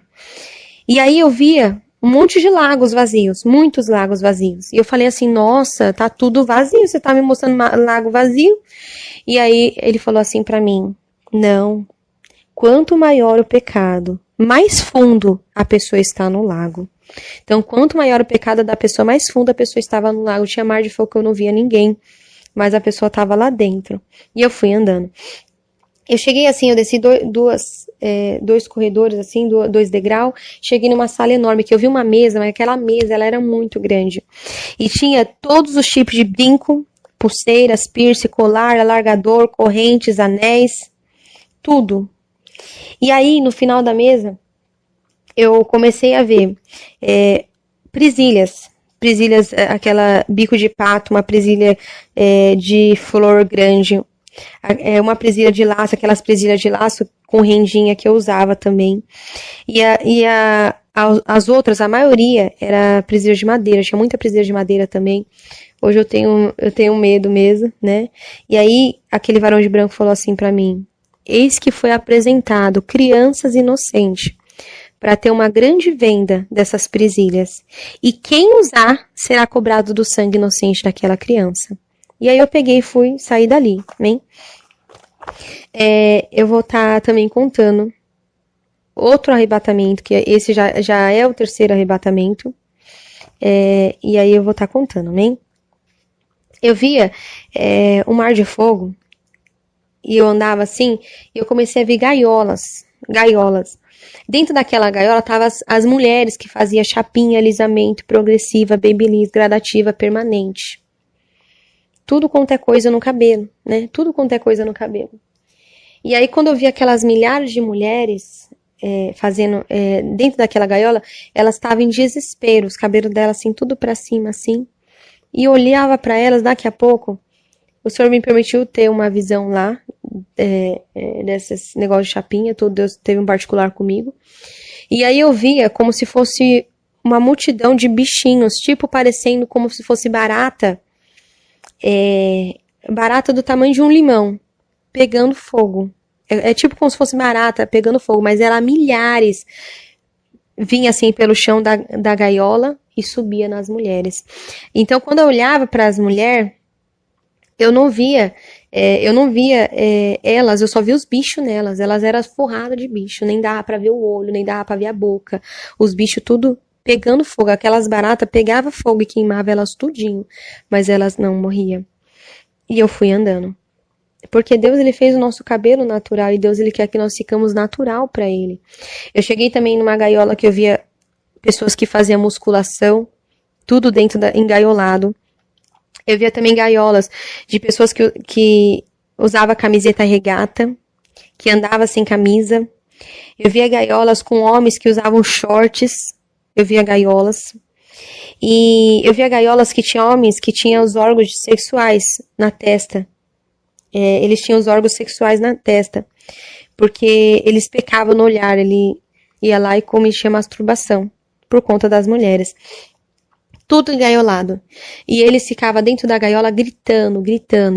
E aí eu via um monte de lagos vazios, muitos lagos vazios. E eu falei assim, nossa, tá tudo vazio, você tá me mostrando um lago vazio? E aí ele falou assim pra mim, não, quanto maior o pecado, mais fundo a pessoa está no lago. Então, quanto maior o pecado da pessoa, mais fundo a pessoa estava no lago. Tinha mar de fogo que eu não via ninguém, mas a pessoa estava lá dentro. E eu fui andando. Eu cheguei assim, eu desci dois corredores, assim, 2 degraus, cheguei numa sala enorme, que eu vi uma mesa, mas aquela mesa, ela era muito grande. E tinha todos os tipos de brinco, pulseiras, piercing, colar, alargador, correntes, anéis, tudo. E aí, no final da mesa, eu comecei a ver presilhas, aquela bico de pato, uma presilha de flor grande, uma presilha de laço, aquelas presilhas de laço com rendinha que eu usava também. As outras, a maioria, era presilha de madeira, tinha muita presilha de madeira também. Hoje eu tenho medo mesmo, né? E aí, aquele varão de branco falou assim pra mim, eis que foi apresentado crianças inocentes, para ter uma grande venda dessas presilhas. E quem usar será cobrado do sangue inocente daquela criança. E aí eu peguei e fui sair dali, né? Eu vou estar também contando outro arrebatamento, que esse já é o 3º arrebatamento. E aí eu vou estar contando, né? Eu via um mar de fogo, e eu andava assim, e eu comecei a ver gaiolas. Dentro daquela gaiola estavam as mulheres que faziam chapinha, alisamento, progressiva, babyliss, gradativa, permanente. Tudo quanto é coisa no cabelo, né? Tudo quanto é coisa no cabelo. E aí, quando eu vi aquelas milhares de mulheres fazendo dentro daquela gaiola, elas estavam em desespero, os cabelos delas assim, tudo pra cima, assim. E eu olhava pra elas, daqui a pouco, o Senhor me permitiu ter uma visão lá, desses negócios de chapinha, Deus teve um particular comigo. E aí eu via como se fosse uma multidão de bichinhos, tipo parecendo como se fosse barata, barata do tamanho de um limão, pegando fogo. É tipo como se fosse barata pegando fogo, mas era milhares. Vinha assim pelo chão da gaiola e subia nas mulheres. Então, quando eu olhava para as mulheres, eu não via elas, eu só via os bichos nelas. Elas eram forradas de bicho, nem dava para ver o olho, nem dava para ver a boca. Os bichos tudo pegando fogo. Aquelas baratas pegavam fogo e queimava elas tudinho, mas elas não morriam. E eu fui andando. Porque Deus, ele fez o nosso cabelo natural e Deus, ele quer que nós ficamos natural para ele. Eu cheguei também numa gaiola que eu via pessoas que faziam musculação, tudo dentro engaiolado. Eu via também gaiolas de pessoas que usava camiseta regata, que andava sem camisa. Eu via gaiolas com homens que usavam shorts. Eu via gaiolas. E eu via gaiolas que tinham homens que tinham os órgãos sexuais na testa. Eles tinham os órgãos sexuais na testa, porque eles pecavam no olhar, ele ia lá e cometia masturbação, por conta das mulheres. Tudo engaiolado. E eles ficavam dentro da gaiola gritando.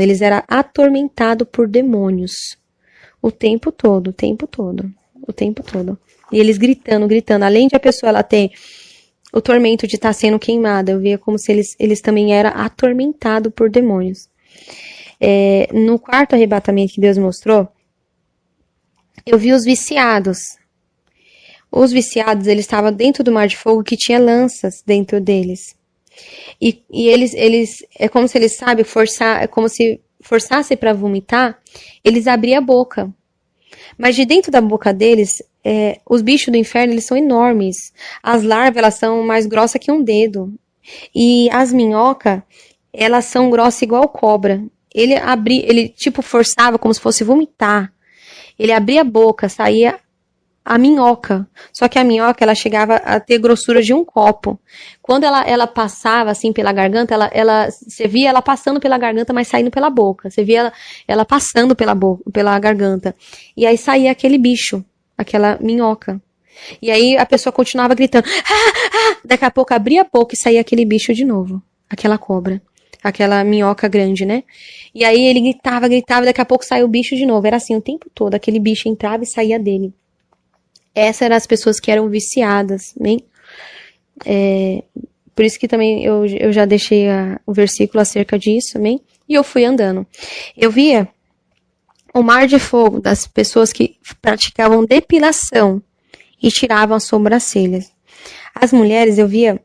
Eles eram atormentados por demônios. O tempo todo. E eles gritando, gritando. Além de a pessoa ela ter o tormento de estar sendo queimada, eu via como se eles também eram atormentados por demônios. No quarto arrebatamento que Deus mostrou, eu vi os viciados. Os viciados, eles estavam dentro do mar de fogo que tinha lanças dentro deles. E eles é como se eles, sabe, é como se forçassem para vomitar, eles abriam a boca. Mas de dentro da boca deles, os bichos do inferno, eles são enormes. As larvas, elas são mais grossas que um dedo. E as minhocas, elas são grossas igual cobra. Ele tipo forçava como se fosse vomitar. Ele abria a boca, saía a minhoca. Só que a minhoca, ela chegava a ter grossura de um copo. Quando ela passava, assim, pela garganta, você via ela passando pela garganta, mas saindo pela boca. Você via ela passando pela garganta. E aí saía aquele bicho, aquela minhoca. E aí a pessoa continuava gritando. Daqui a pouco abria a boca e saía aquele bicho de novo. Aquela cobra. Aquela minhoca grande, né? E aí ele gritava, daqui a pouco saiu o bicho de novo. Era assim o tempo todo. Aquele bicho entrava e saía dele. Essas eram as pessoas que eram viciadas, né? Por isso que também eu já deixei o versículo acerca disso, né? E eu fui andando. Eu via o mar de fogo das pessoas que praticavam depilação e tiravam as sobrancelhas. As mulheres, eu via,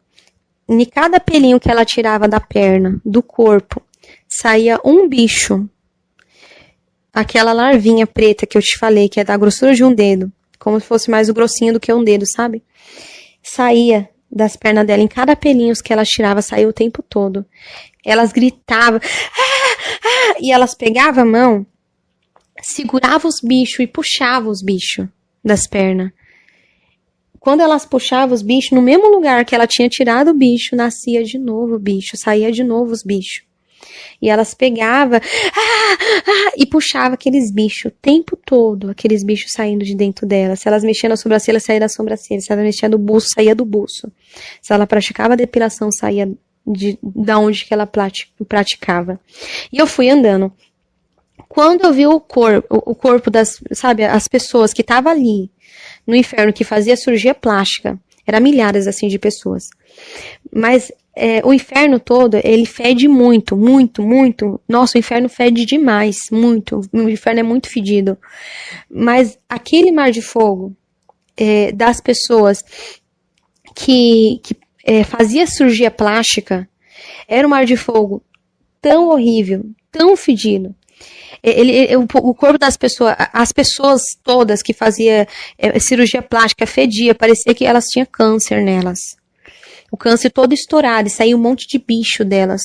em cada pelinho que ela tirava da perna, do corpo, saía um bicho. Aquela larvinha preta que eu te falei, que é da grossura de um dedo. Como se fosse mais o grossinho do que um dedo, sabe? Saía das pernas dela, em cada pelinho que ela tirava, saía o tempo todo. Elas gritavam, e elas pegavam a mão, seguravam os bichos e puxavam os bichos das pernas. Quando elas puxavam os bichos, no mesmo lugar que ela tinha tirado o bicho, nascia de novo o bicho, saía de novo os bichos. E elas pegavam e puxavam aqueles bichos o tempo todo, aqueles bichos saindo de dentro dela. Se elas mexiam na sobrancelha, saía da sobrancelha. Se ela mexia no buço, saía do buço. Se ela praticava a depilação, saía da onde que ela praticava. E eu fui andando. Quando eu vi o corpo das, sabe, as pessoas que estavam ali no inferno, que fazia cirurgia plástica, eram milhares assim de pessoas. Mas o inferno todo, ele fede muito, muito, muito. Nossa, o inferno fede demais, muito. O inferno é muito fedido. Mas aquele mar de fogo das pessoas que fazia cirurgia plástica, era um mar de fogo tão horrível, tão fedido. O corpo das pessoas, as pessoas todas que faziam cirurgia plástica fedia, parecia que elas tinham câncer nelas. O câncer todo estourado, e saiu um monte de bicho delas,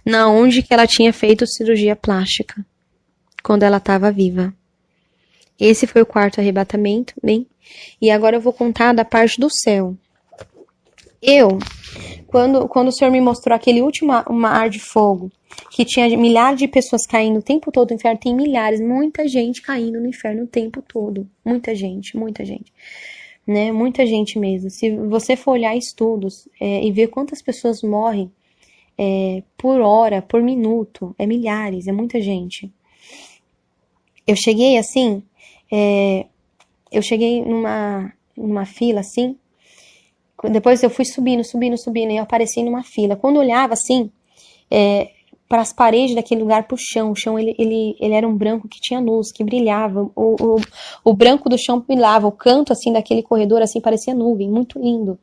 na onde que ela tinha feito cirurgia plástica, quando ela estava viva. Esse foi o quarto arrebatamento, bem? E agora eu vou contar da parte do céu. Quando o Senhor me mostrou aquele último mar de fogo, que tinha milhares de pessoas caindo o tempo todo no inferno, tem milhares, muita gente caindo no inferno o tempo todo. Muita gente, né? Muita gente mesmo. Se você for olhar estudos e ver quantas pessoas morrem por hora, por minuto, é milhares, é muita gente. Eu cheguei assim, eu cheguei numa fila assim, depois eu fui subindo, e eu apareci numa fila. Quando eu olhava assim, para as paredes daquele lugar, pro chão, o chão ele era um branco que tinha luz, que brilhava, o branco do chão brilhava, o canto assim daquele corredor assim parecia nuvem, muito lindo.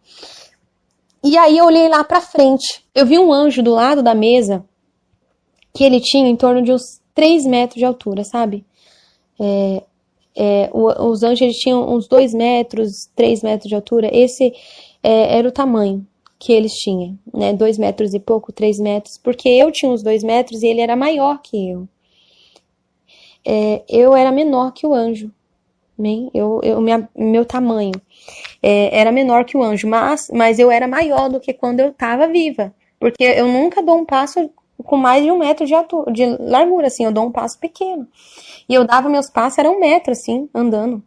E aí eu olhei lá pra frente, eu vi um anjo do lado da mesa, que ele tinha em torno de uns 3 metros de altura, sabe? Os anjos eles tinham uns 2 metros, 3 metros de altura, esse era o tamanho que eles tinham, né? 2 metros e pouco, 3 metros, porque eu tinha uns 2 metros e ele era maior que eu. Eu era menor que o anjo, né? Meu tamanho era menor que o anjo, mas eu era maior do que quando eu estava viva, porque eu nunca dou um passo com mais de 1 metro de largura, assim, eu dou um passo pequeno. E eu dava meus passos, era 1 metro, assim, andando.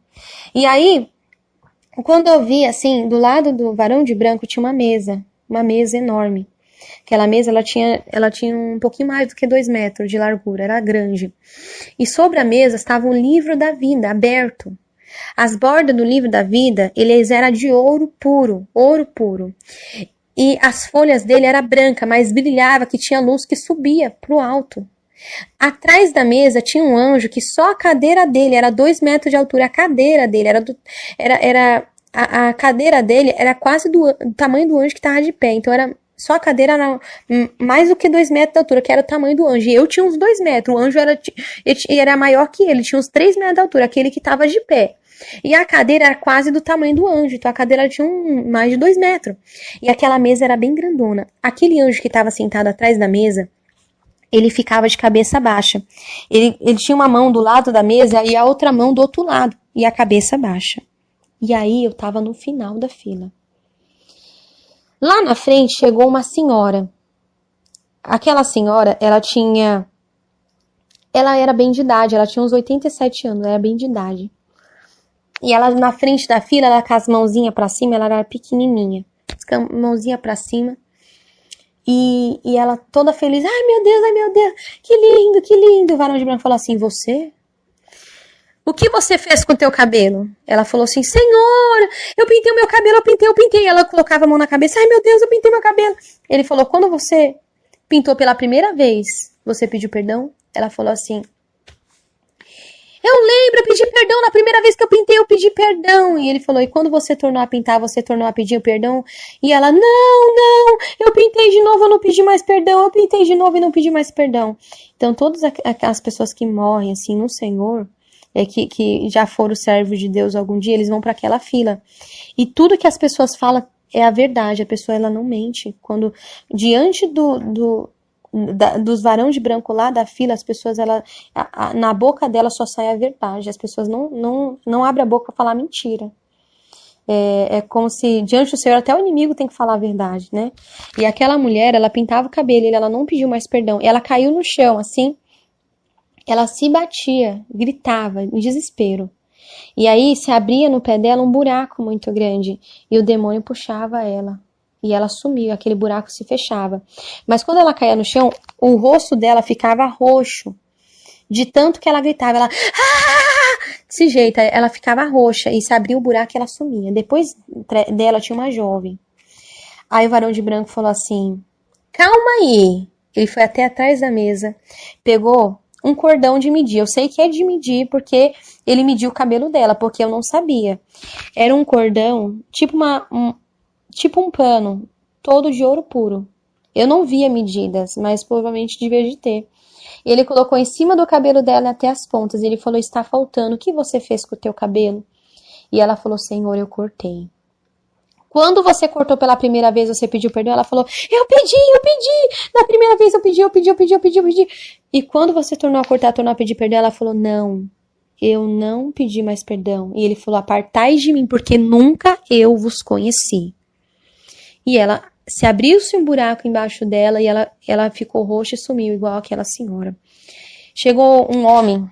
E aí, quando eu vi, assim, do lado do varão de branco tinha uma mesa enorme. Aquela mesa, ela tinha um pouquinho mais do que 2 metros de largura, era grande. E sobre a mesa estava um livro da vida, aberto. As bordas do livro da vida, eles eram de ouro puro, ouro puro. E as folhas dele era branca, mas brilhava, que tinha luz que subia pro alto. Atrás da mesa tinha um anjo que só a cadeira dele era 2 metros de altura. A cadeira dele a cadeira dele era quase do tamanho do anjo que estava de pé. Então só a cadeira era mais do que 2 metros de altura, que era o tamanho do anjo. E eu tinha uns 2 metros. O anjo era maior que ele, tinha uns 3 metros de altura, aquele que estava de pé. E a cadeira era quase do tamanho do anjo, então a cadeira tinha mais de 2 metros. E aquela mesa era bem grandona. Aquele anjo que estava sentado atrás da mesa, ele ficava de cabeça baixa. Ele tinha uma mão do lado da mesa e a outra mão do outro lado, e a cabeça baixa. E aí eu tava no final da fila. Lá na frente chegou uma senhora. Aquela senhora, ela era bem de idade, ela tinha uns 87 anos, ela era bem de idade. E ela na frente da fila, ela com as mãozinhas pra cima, ela era pequenininha. Com a mãozinha pra cima. E ela toda feliz. Ai, meu Deus, que lindo, que lindo. O varão de branco falou assim, você? O que você fez com o teu cabelo? Ela falou assim, Senhor, eu pintei o meu cabelo, eu pintei. Ela colocava a mão na cabeça, ai meu Deus, eu pintei meu cabelo. Ele falou, quando você pintou pela primeira vez, você pediu perdão? Ela falou assim, eu lembro, eu pedi perdão, na primeira vez que eu pedi perdão. E ele falou, e quando você tornou a pintar, você tornou a pedir perdão? E ela, não, eu pintei de novo, eu não pedi mais perdão, eu pintei de novo e não pedi mais perdão. Então, todas as pessoas que morrem, assim, no Senhor, que já foram servos de Deus algum dia, eles vão para aquela fila. E tudo que as pessoas falam é a verdade, a pessoa, ela não mente. Quando, diante dos varão de branco lá da fila, as pessoas, na boca dela só sai a verdade. As pessoas não abrem a boca para falar mentira. É como se, diante do Senhor, até o inimigo tem que falar a verdade, né? E aquela mulher, ela pintava o cabelo, ela não pediu mais perdão. Ela caiu no chão, assim, ela se batia, gritava, em desespero. E aí, se abria no pé dela um buraco muito grande, e o demônio puxava ela. E ela sumiu, aquele buraco se fechava. Mas quando ela caía no chão, o rosto dela ficava roxo. De tanto que ela gritava, ela... Desse jeito, ela ficava roxa. E se abria o buraco, ela sumia. Depois dela tinha uma jovem. Aí o varão de branco falou assim, calma aí. Ele foi até atrás da mesa, pegou um cordão de medir. Eu sei que é de medir, porque ele mediu o cabelo dela, porque eu não sabia. Era um cordão, tipo um pano, todo de ouro puro. Eu não via medidas, mas provavelmente devia de ter. Ele colocou em cima do cabelo dela até as pontas. Ele falou, está faltando, o que você fez com o teu cabelo? E ela falou, Senhor, eu cortei. Quando você cortou pela primeira vez, você pediu perdão? Ela falou, eu pedi. Na primeira vez eu pedi. E quando você tornou a pedir perdão, ela falou, não, eu não pedi mais perdão. E ele falou, apartai de mim, porque nunca eu vos conheci. E ela, se abriu-se um buraco embaixo dela e ela ficou roxa e sumiu, igual aquela senhora. Chegou um homem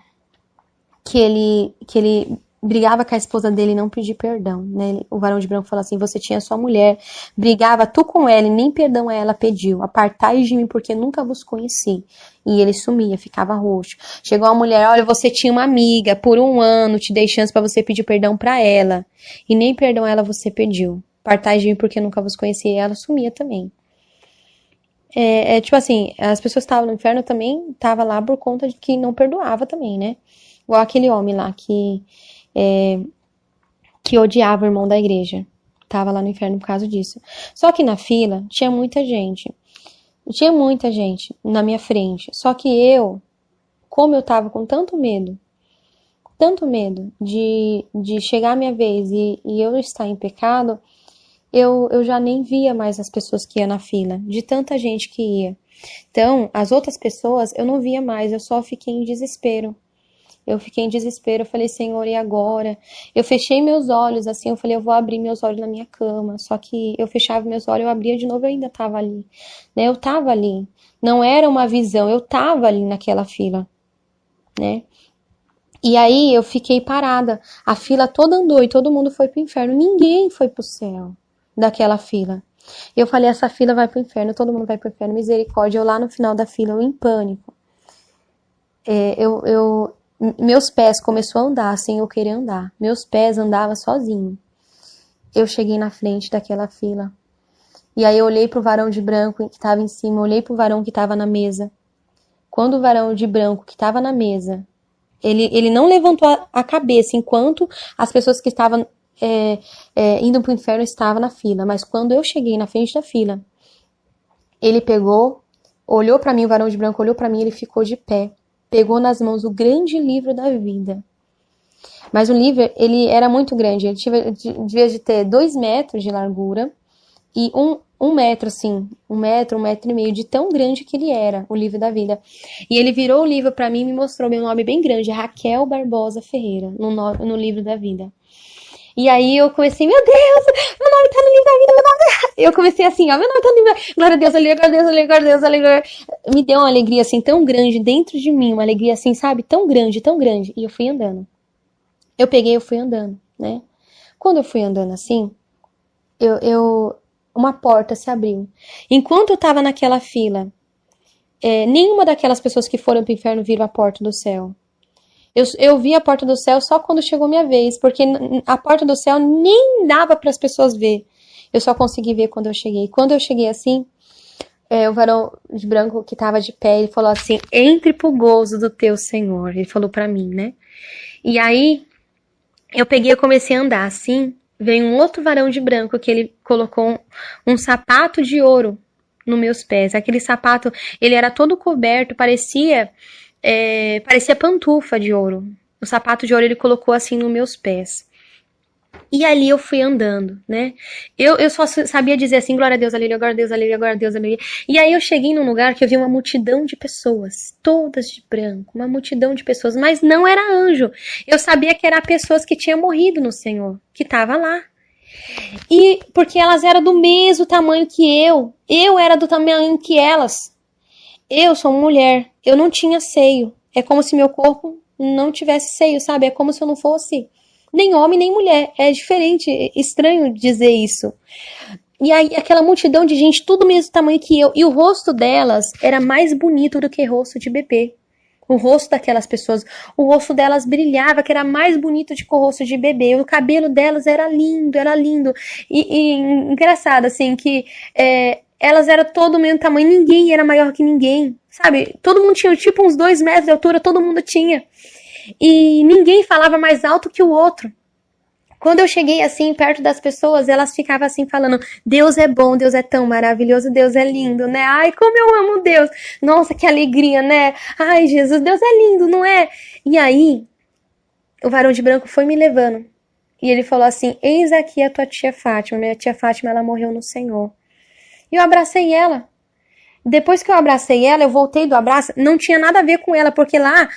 que ele brigava com a esposa dele e não pediu perdão, né? O varão de branco falou assim, você tinha sua mulher, brigava tu com ela e nem perdão a ela pediu. Apartai de mim porque nunca vos conheci. E ele sumia, ficava roxo. Chegou uma mulher, olha, você tinha uma amiga, por 1 ano te dei chance pra você pedir perdão pra ela. E nem perdão a ela você pediu. Apartai de mim porque nunca vos conheci. E ela sumia também. Tipo assim, as pessoas que estavam no inferno também estavam lá por conta de que não perdoava também, né? Igual aquele homem lá que odiava o irmão da igreja. Tava lá no inferno por causa disso. Só que na fila tinha muita gente. Tinha muita gente na minha frente. Só que como eu tava com tanto medo de chegar a minha vez e eu estar em pecado, eu já nem via mais as pessoas que iam na fila, de tanta gente que ia. Então, as outras pessoas eu não via mais, eu só fiquei em desespero. Eu falei, Senhor, e agora? Eu fechei meus olhos, assim, eu falei, eu vou abrir meus olhos na minha cama. Só que eu fechava meus olhos, eu abria de novo, eu ainda tava ali. Né? Eu tava ali. Não era uma visão, eu tava ali naquela fila. Né? E aí eu fiquei parada. A fila toda andou e todo mundo foi pro inferno. Ninguém foi pro céu daquela fila. Eu falei, essa fila vai pro inferno, todo mundo vai pro inferno. Misericórdia. Eu lá no final da fila, eu em pânico. Meus pés começou a andar sem eu querer andar. Meus pés andavam sozinho. Eu cheguei na frente daquela fila. E aí eu olhei pro varão de branco que estava em cima, olhei pro varão que estava na mesa. Quando o varão de branco que estava na mesa, ele não levantou a cabeça enquanto as pessoas que estavam indo pro inferno estavam na fila. Mas quando eu cheguei na frente da fila, ele pegou, olhou para mim, o varão de branco olhou para mim, ele ficou de pé. Pegou nas mãos o grande livro da vida. Mas o livro, ele era muito grande. Ele devia de ter 2 metros de largura e um metro, assim, 1,5 metro, de tão grande que ele era, o livro da vida. E ele virou o livro pra mim e me mostrou meu nome bem grande, Raquel Barbosa Ferreira, no livro da vida. E aí eu comecei, meu Deus, meu nome tá no livro da vida, meu nome tá... Eu comecei assim, ó, meu nome tá no livro da vida, glória a Deus, glória a Deus, glória a Deus, glória a Deus. Me deu uma alegria assim tão grande dentro de mim, uma alegria assim, sabe, tão grande, tão grande. E eu fui andando. Eu fui andando, né? Quando eu fui andando assim, uma porta se abriu. Enquanto eu tava naquela fila, nenhuma daquelas pessoas que foram pro inferno viram a porta do céu. Eu vi a porta do céu só quando chegou minha vez, porque a porta do céu nem dava para as pessoas ver. Eu só consegui ver quando eu cheguei. Quando eu cheguei assim, o varão de branco que tava de pé, ele falou assim, entre pro gozo do teu Senhor. Ele falou pra mim, né? E aí, eu peguei e comecei a andar assim, veio um outro varão de branco que ele colocou um sapato de ouro nos meus pés. Aquele sapato, ele era todo coberto, parecia pantufa de ouro. O sapato de ouro ele colocou assim nos meus pés. E ali eu fui andando, né? Eu só sabia dizer assim, glória a Deus, aleluia, glória a Deus, aleluia, glória a Deus, aleluia. E aí eu cheguei num lugar que eu vi uma multidão de pessoas, todas de branco, uma multidão de pessoas, mas não era anjo. Eu sabia que eram pessoas que tinham morrido no Senhor, que tava lá. E porque elas eram do mesmo tamanho que eu era do tamanho que elas. Eu sou mulher, eu não tinha seio. É como se meu corpo não tivesse seio, sabe? É como se eu não fosse nem homem nem mulher. É diferente, é estranho dizer isso. E aí aquela multidão de gente, tudo do mesmo tamanho que eu. E o rosto delas era mais bonito do que rosto de bebê. O rosto daquelas pessoas, o rosto delas brilhava, que era mais bonito do que o rosto de bebê. O cabelo delas era lindo, era lindo. E engraçado, assim, que elas eram todo o mesmo tamanho, ninguém era maior que ninguém, sabe? Todo mundo tinha tipo uns 2 metros de altura, todo mundo tinha. E ninguém falava mais alto que o outro. Quando eu cheguei assim, perto das pessoas, elas ficavam assim falando, Deus é bom, Deus é tão maravilhoso, Deus é lindo, né? Ai, como eu amo Deus! Nossa, que alegria, né? Ai, Jesus, Deus é lindo, não é? E aí, o varão de branco foi me levando. E ele falou assim, eis aqui a tua tia Fátima. Minha tia Fátima, ela morreu no Senhor. E eu abracei ela. Depois que eu abracei ela, eu voltei do abraço, não tinha nada a ver com ela, porque lá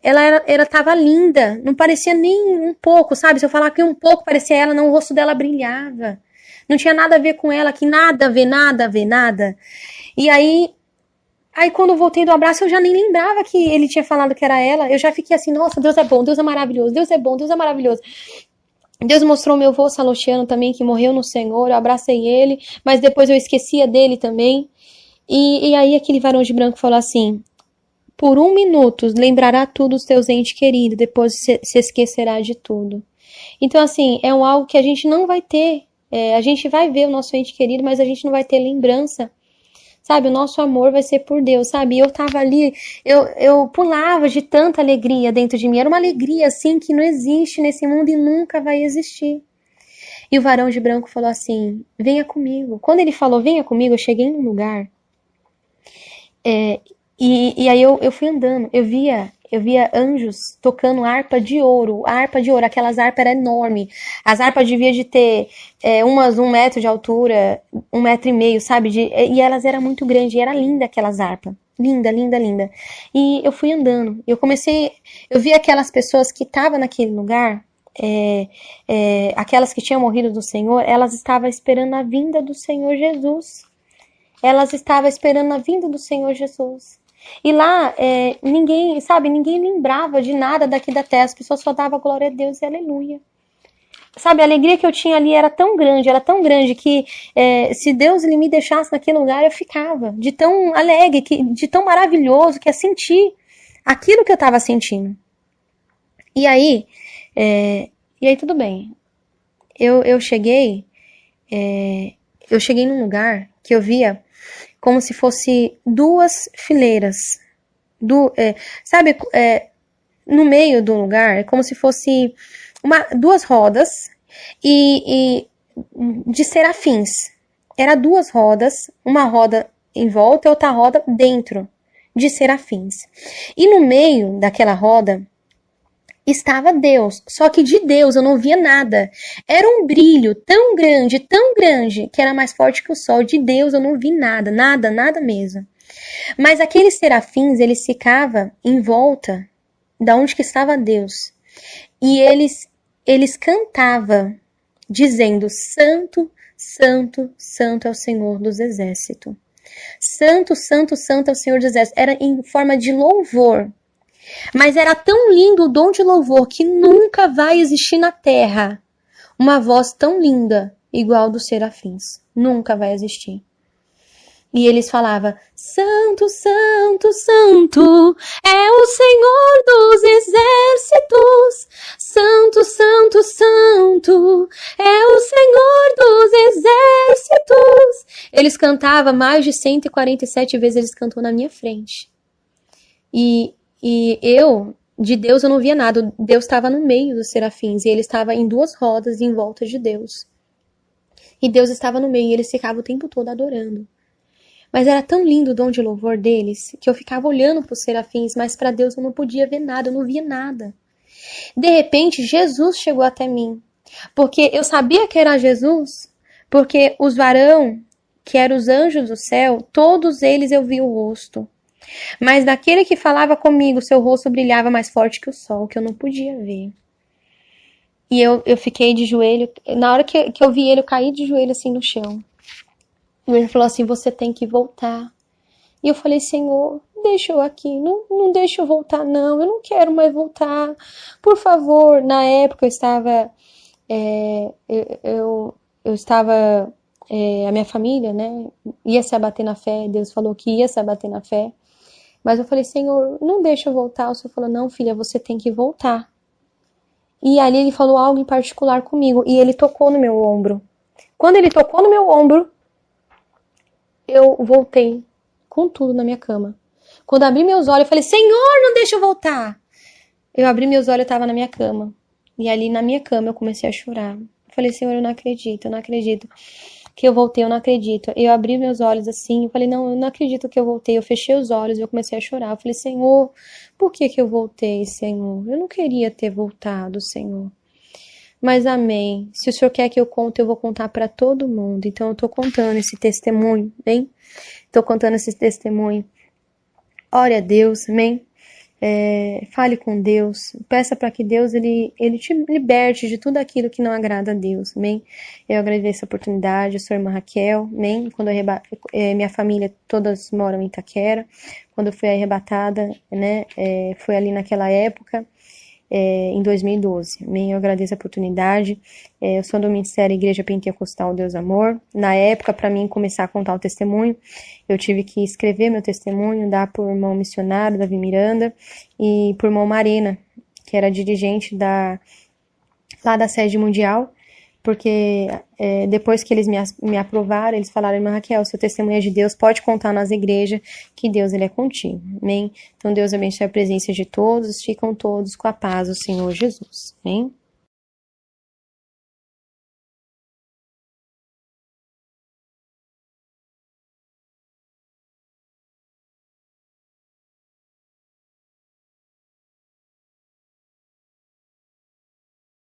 ela tava linda, não parecia nem um pouco, sabe? Se eu falar que um pouco parecia ela, não, o rosto dela brilhava. Não tinha nada a ver com ela, que nada a ver, nada a ver, nada. E aí quando eu voltei do abraço, eu já nem lembrava que ele tinha falado que era ela. Eu já fiquei assim, nossa, Deus é bom, Deus é maravilhoso, Deus é bom, Deus é maravilhoso. Deus mostrou meu avô Salostiano também, que morreu no Senhor, eu abracei ele, mas depois eu esquecia dele também. E aí aquele varão de branco falou assim, por 1 minuto lembrará tudo os teus entes queridos, depois se esquecerá de tudo. Então assim, é algo que a gente não vai ter, a gente vai ver o nosso ente querido, mas a gente não vai ter lembrança, sabe? O nosso amor vai ser por Deus, sabe? Eu tava ali, eu pulava de tanta alegria dentro de mim, era uma alegria assim que não existe nesse mundo e nunca vai existir. E o varão de branco falou assim, venha comigo. Quando ele falou, venha comigo, eu cheguei num lugar, e aí eu fui andando, eu via anjos tocando harpa de ouro, aquelas harpas eram enormes, as harpas deviam de ter umas 1 metro de altura, 1,5 metro, sabe, e elas eram muito grandes, e era linda aquelas harpas, linda, linda, linda, e eu fui andando, eu vi aquelas pessoas que estavam naquele lugar, aquelas que tinham morrido do Senhor, elas estavam esperando a vinda do Senhor Jesus. Elas estavam esperando a vinda do Senhor Jesus. E lá, ninguém lembrava de nada daqui da terra. As pessoas só davam glória a Deus e aleluia. Sabe, a alegria que eu tinha ali era tão grande que se Deus ele me deixasse naquele lugar, eu ficava. De tão alegre, de tão maravilhoso que é sentir aquilo que eu estava sentindo. E aí, tudo bem. Eu cheguei num lugar que eu via como se fosse duas fileiras. Sabe, no meio do lugar, é como se fosse duas rodas e de serafins. Era duas rodas, uma roda em volta e outra roda dentro de serafins. E no meio daquela roda estava Deus, só que de Deus eu não via nada. Era um brilho tão grande, que era mais forte que o sol. De Deus eu não vi nada, nada mesmo. Mas aqueles serafins, eles ficavam em volta da onde que estava Deus. E eles cantavam, dizendo: Santo, Santo, Santo é o Senhor dos Exércitos. Santo, Santo, Santo é o Senhor dos Exércitos. Era em forma de louvor. Mas era tão lindo o dom de louvor que nunca vai existir na terra uma voz tão linda igual dos serafins. Nunca vai existir. E eles falavam: Santo, Santo, Santo é o Senhor dos Exércitos. Santo, Santo, Santo é o Senhor dos Exércitos. Eles cantavam mais de 147 vezes, eles cantou na minha frente. E de Deus eu não via nada. Deus estava no meio dos serafins e ele estava em duas rodas em volta de Deus. E Deus estava no meio e eles ficavam o tempo todo adorando. Mas era tão lindo o dom de louvor deles que eu ficava olhando para os serafins, mas para Deus eu não podia ver nada, eu não via nada. De repente, Jesus chegou até mim, porque eu sabia que era Jesus, porque os varão, que eram os anjos do céu, todos eles eu vi o rosto. Mas daquele que falava comigo, seu rosto brilhava mais forte que o sol, que eu não podia ver. E eu fiquei de joelho, na hora que eu vi ele, eu caí de joelho assim no chão. E ele falou assim: você tem que voltar. E eu falei: Senhor, deixa eu aqui, não deixa eu voltar não, eu não quero mais voltar, por favor. Na época eu estava, eu estava, a minha família, né, ia se abater na fé, Deus falou que ia se abater na fé. Mas eu falei: Senhor, não deixa eu voltar. O Senhor falou: não, filha, você tem que voltar. E ali ele falou algo em particular comigo, e ele tocou no meu ombro. Quando ele tocou no meu ombro, eu voltei com tudo na minha cama. Quando eu abri meus olhos, eu falei: Senhor, não deixa eu voltar. Eu abri meus olhos, eu estava na minha cama. E ali na minha cama eu comecei a chorar. Eu falei: Senhor, eu não acredito que eu voltei, eu não acredito. Eu abri meus olhos assim, eu falei: não, eu não acredito que eu voltei. Eu fechei os olhos e eu comecei a chorar. Eu falei: Senhor, por que eu voltei, Senhor? Eu não queria ter voltado, Senhor. Mas amém. Se o Senhor quer que eu conte, eu vou contar para todo mundo. Então eu tô contando esse testemunho, bem? Tô contando esse testemunho. Ore a Deus, amém? Fale com Deus, peça para que Deus ele te liberte de tudo aquilo que não agrada a Deus, amém? Eu agradeço a oportunidade, eu sou a irmã Raquel, amém? Quando minha família todas moram em Itaquera, quando eu fui arrebatada, né, foi ali naquela época, em 2012, amém? Eu agradeço a oportunidade. Eu sou do Ministério Igreja Pentecostal Deus Amor. Na época, para mim começar a contar o testemunho, eu tive que escrever meu testemunho, dar por irmão missionário, Davi Miranda, e por irmão Marina, que era dirigente lá da sede mundial, porque depois que eles me aprovaram, eles falaram: irmã Raquel, seu testemunho é de Deus, pode contar nas igrejas, que Deus ele é contigo, amém? Então Deus abençoe a presença de todos, ficam todos com a paz do Senhor Jesus, amém?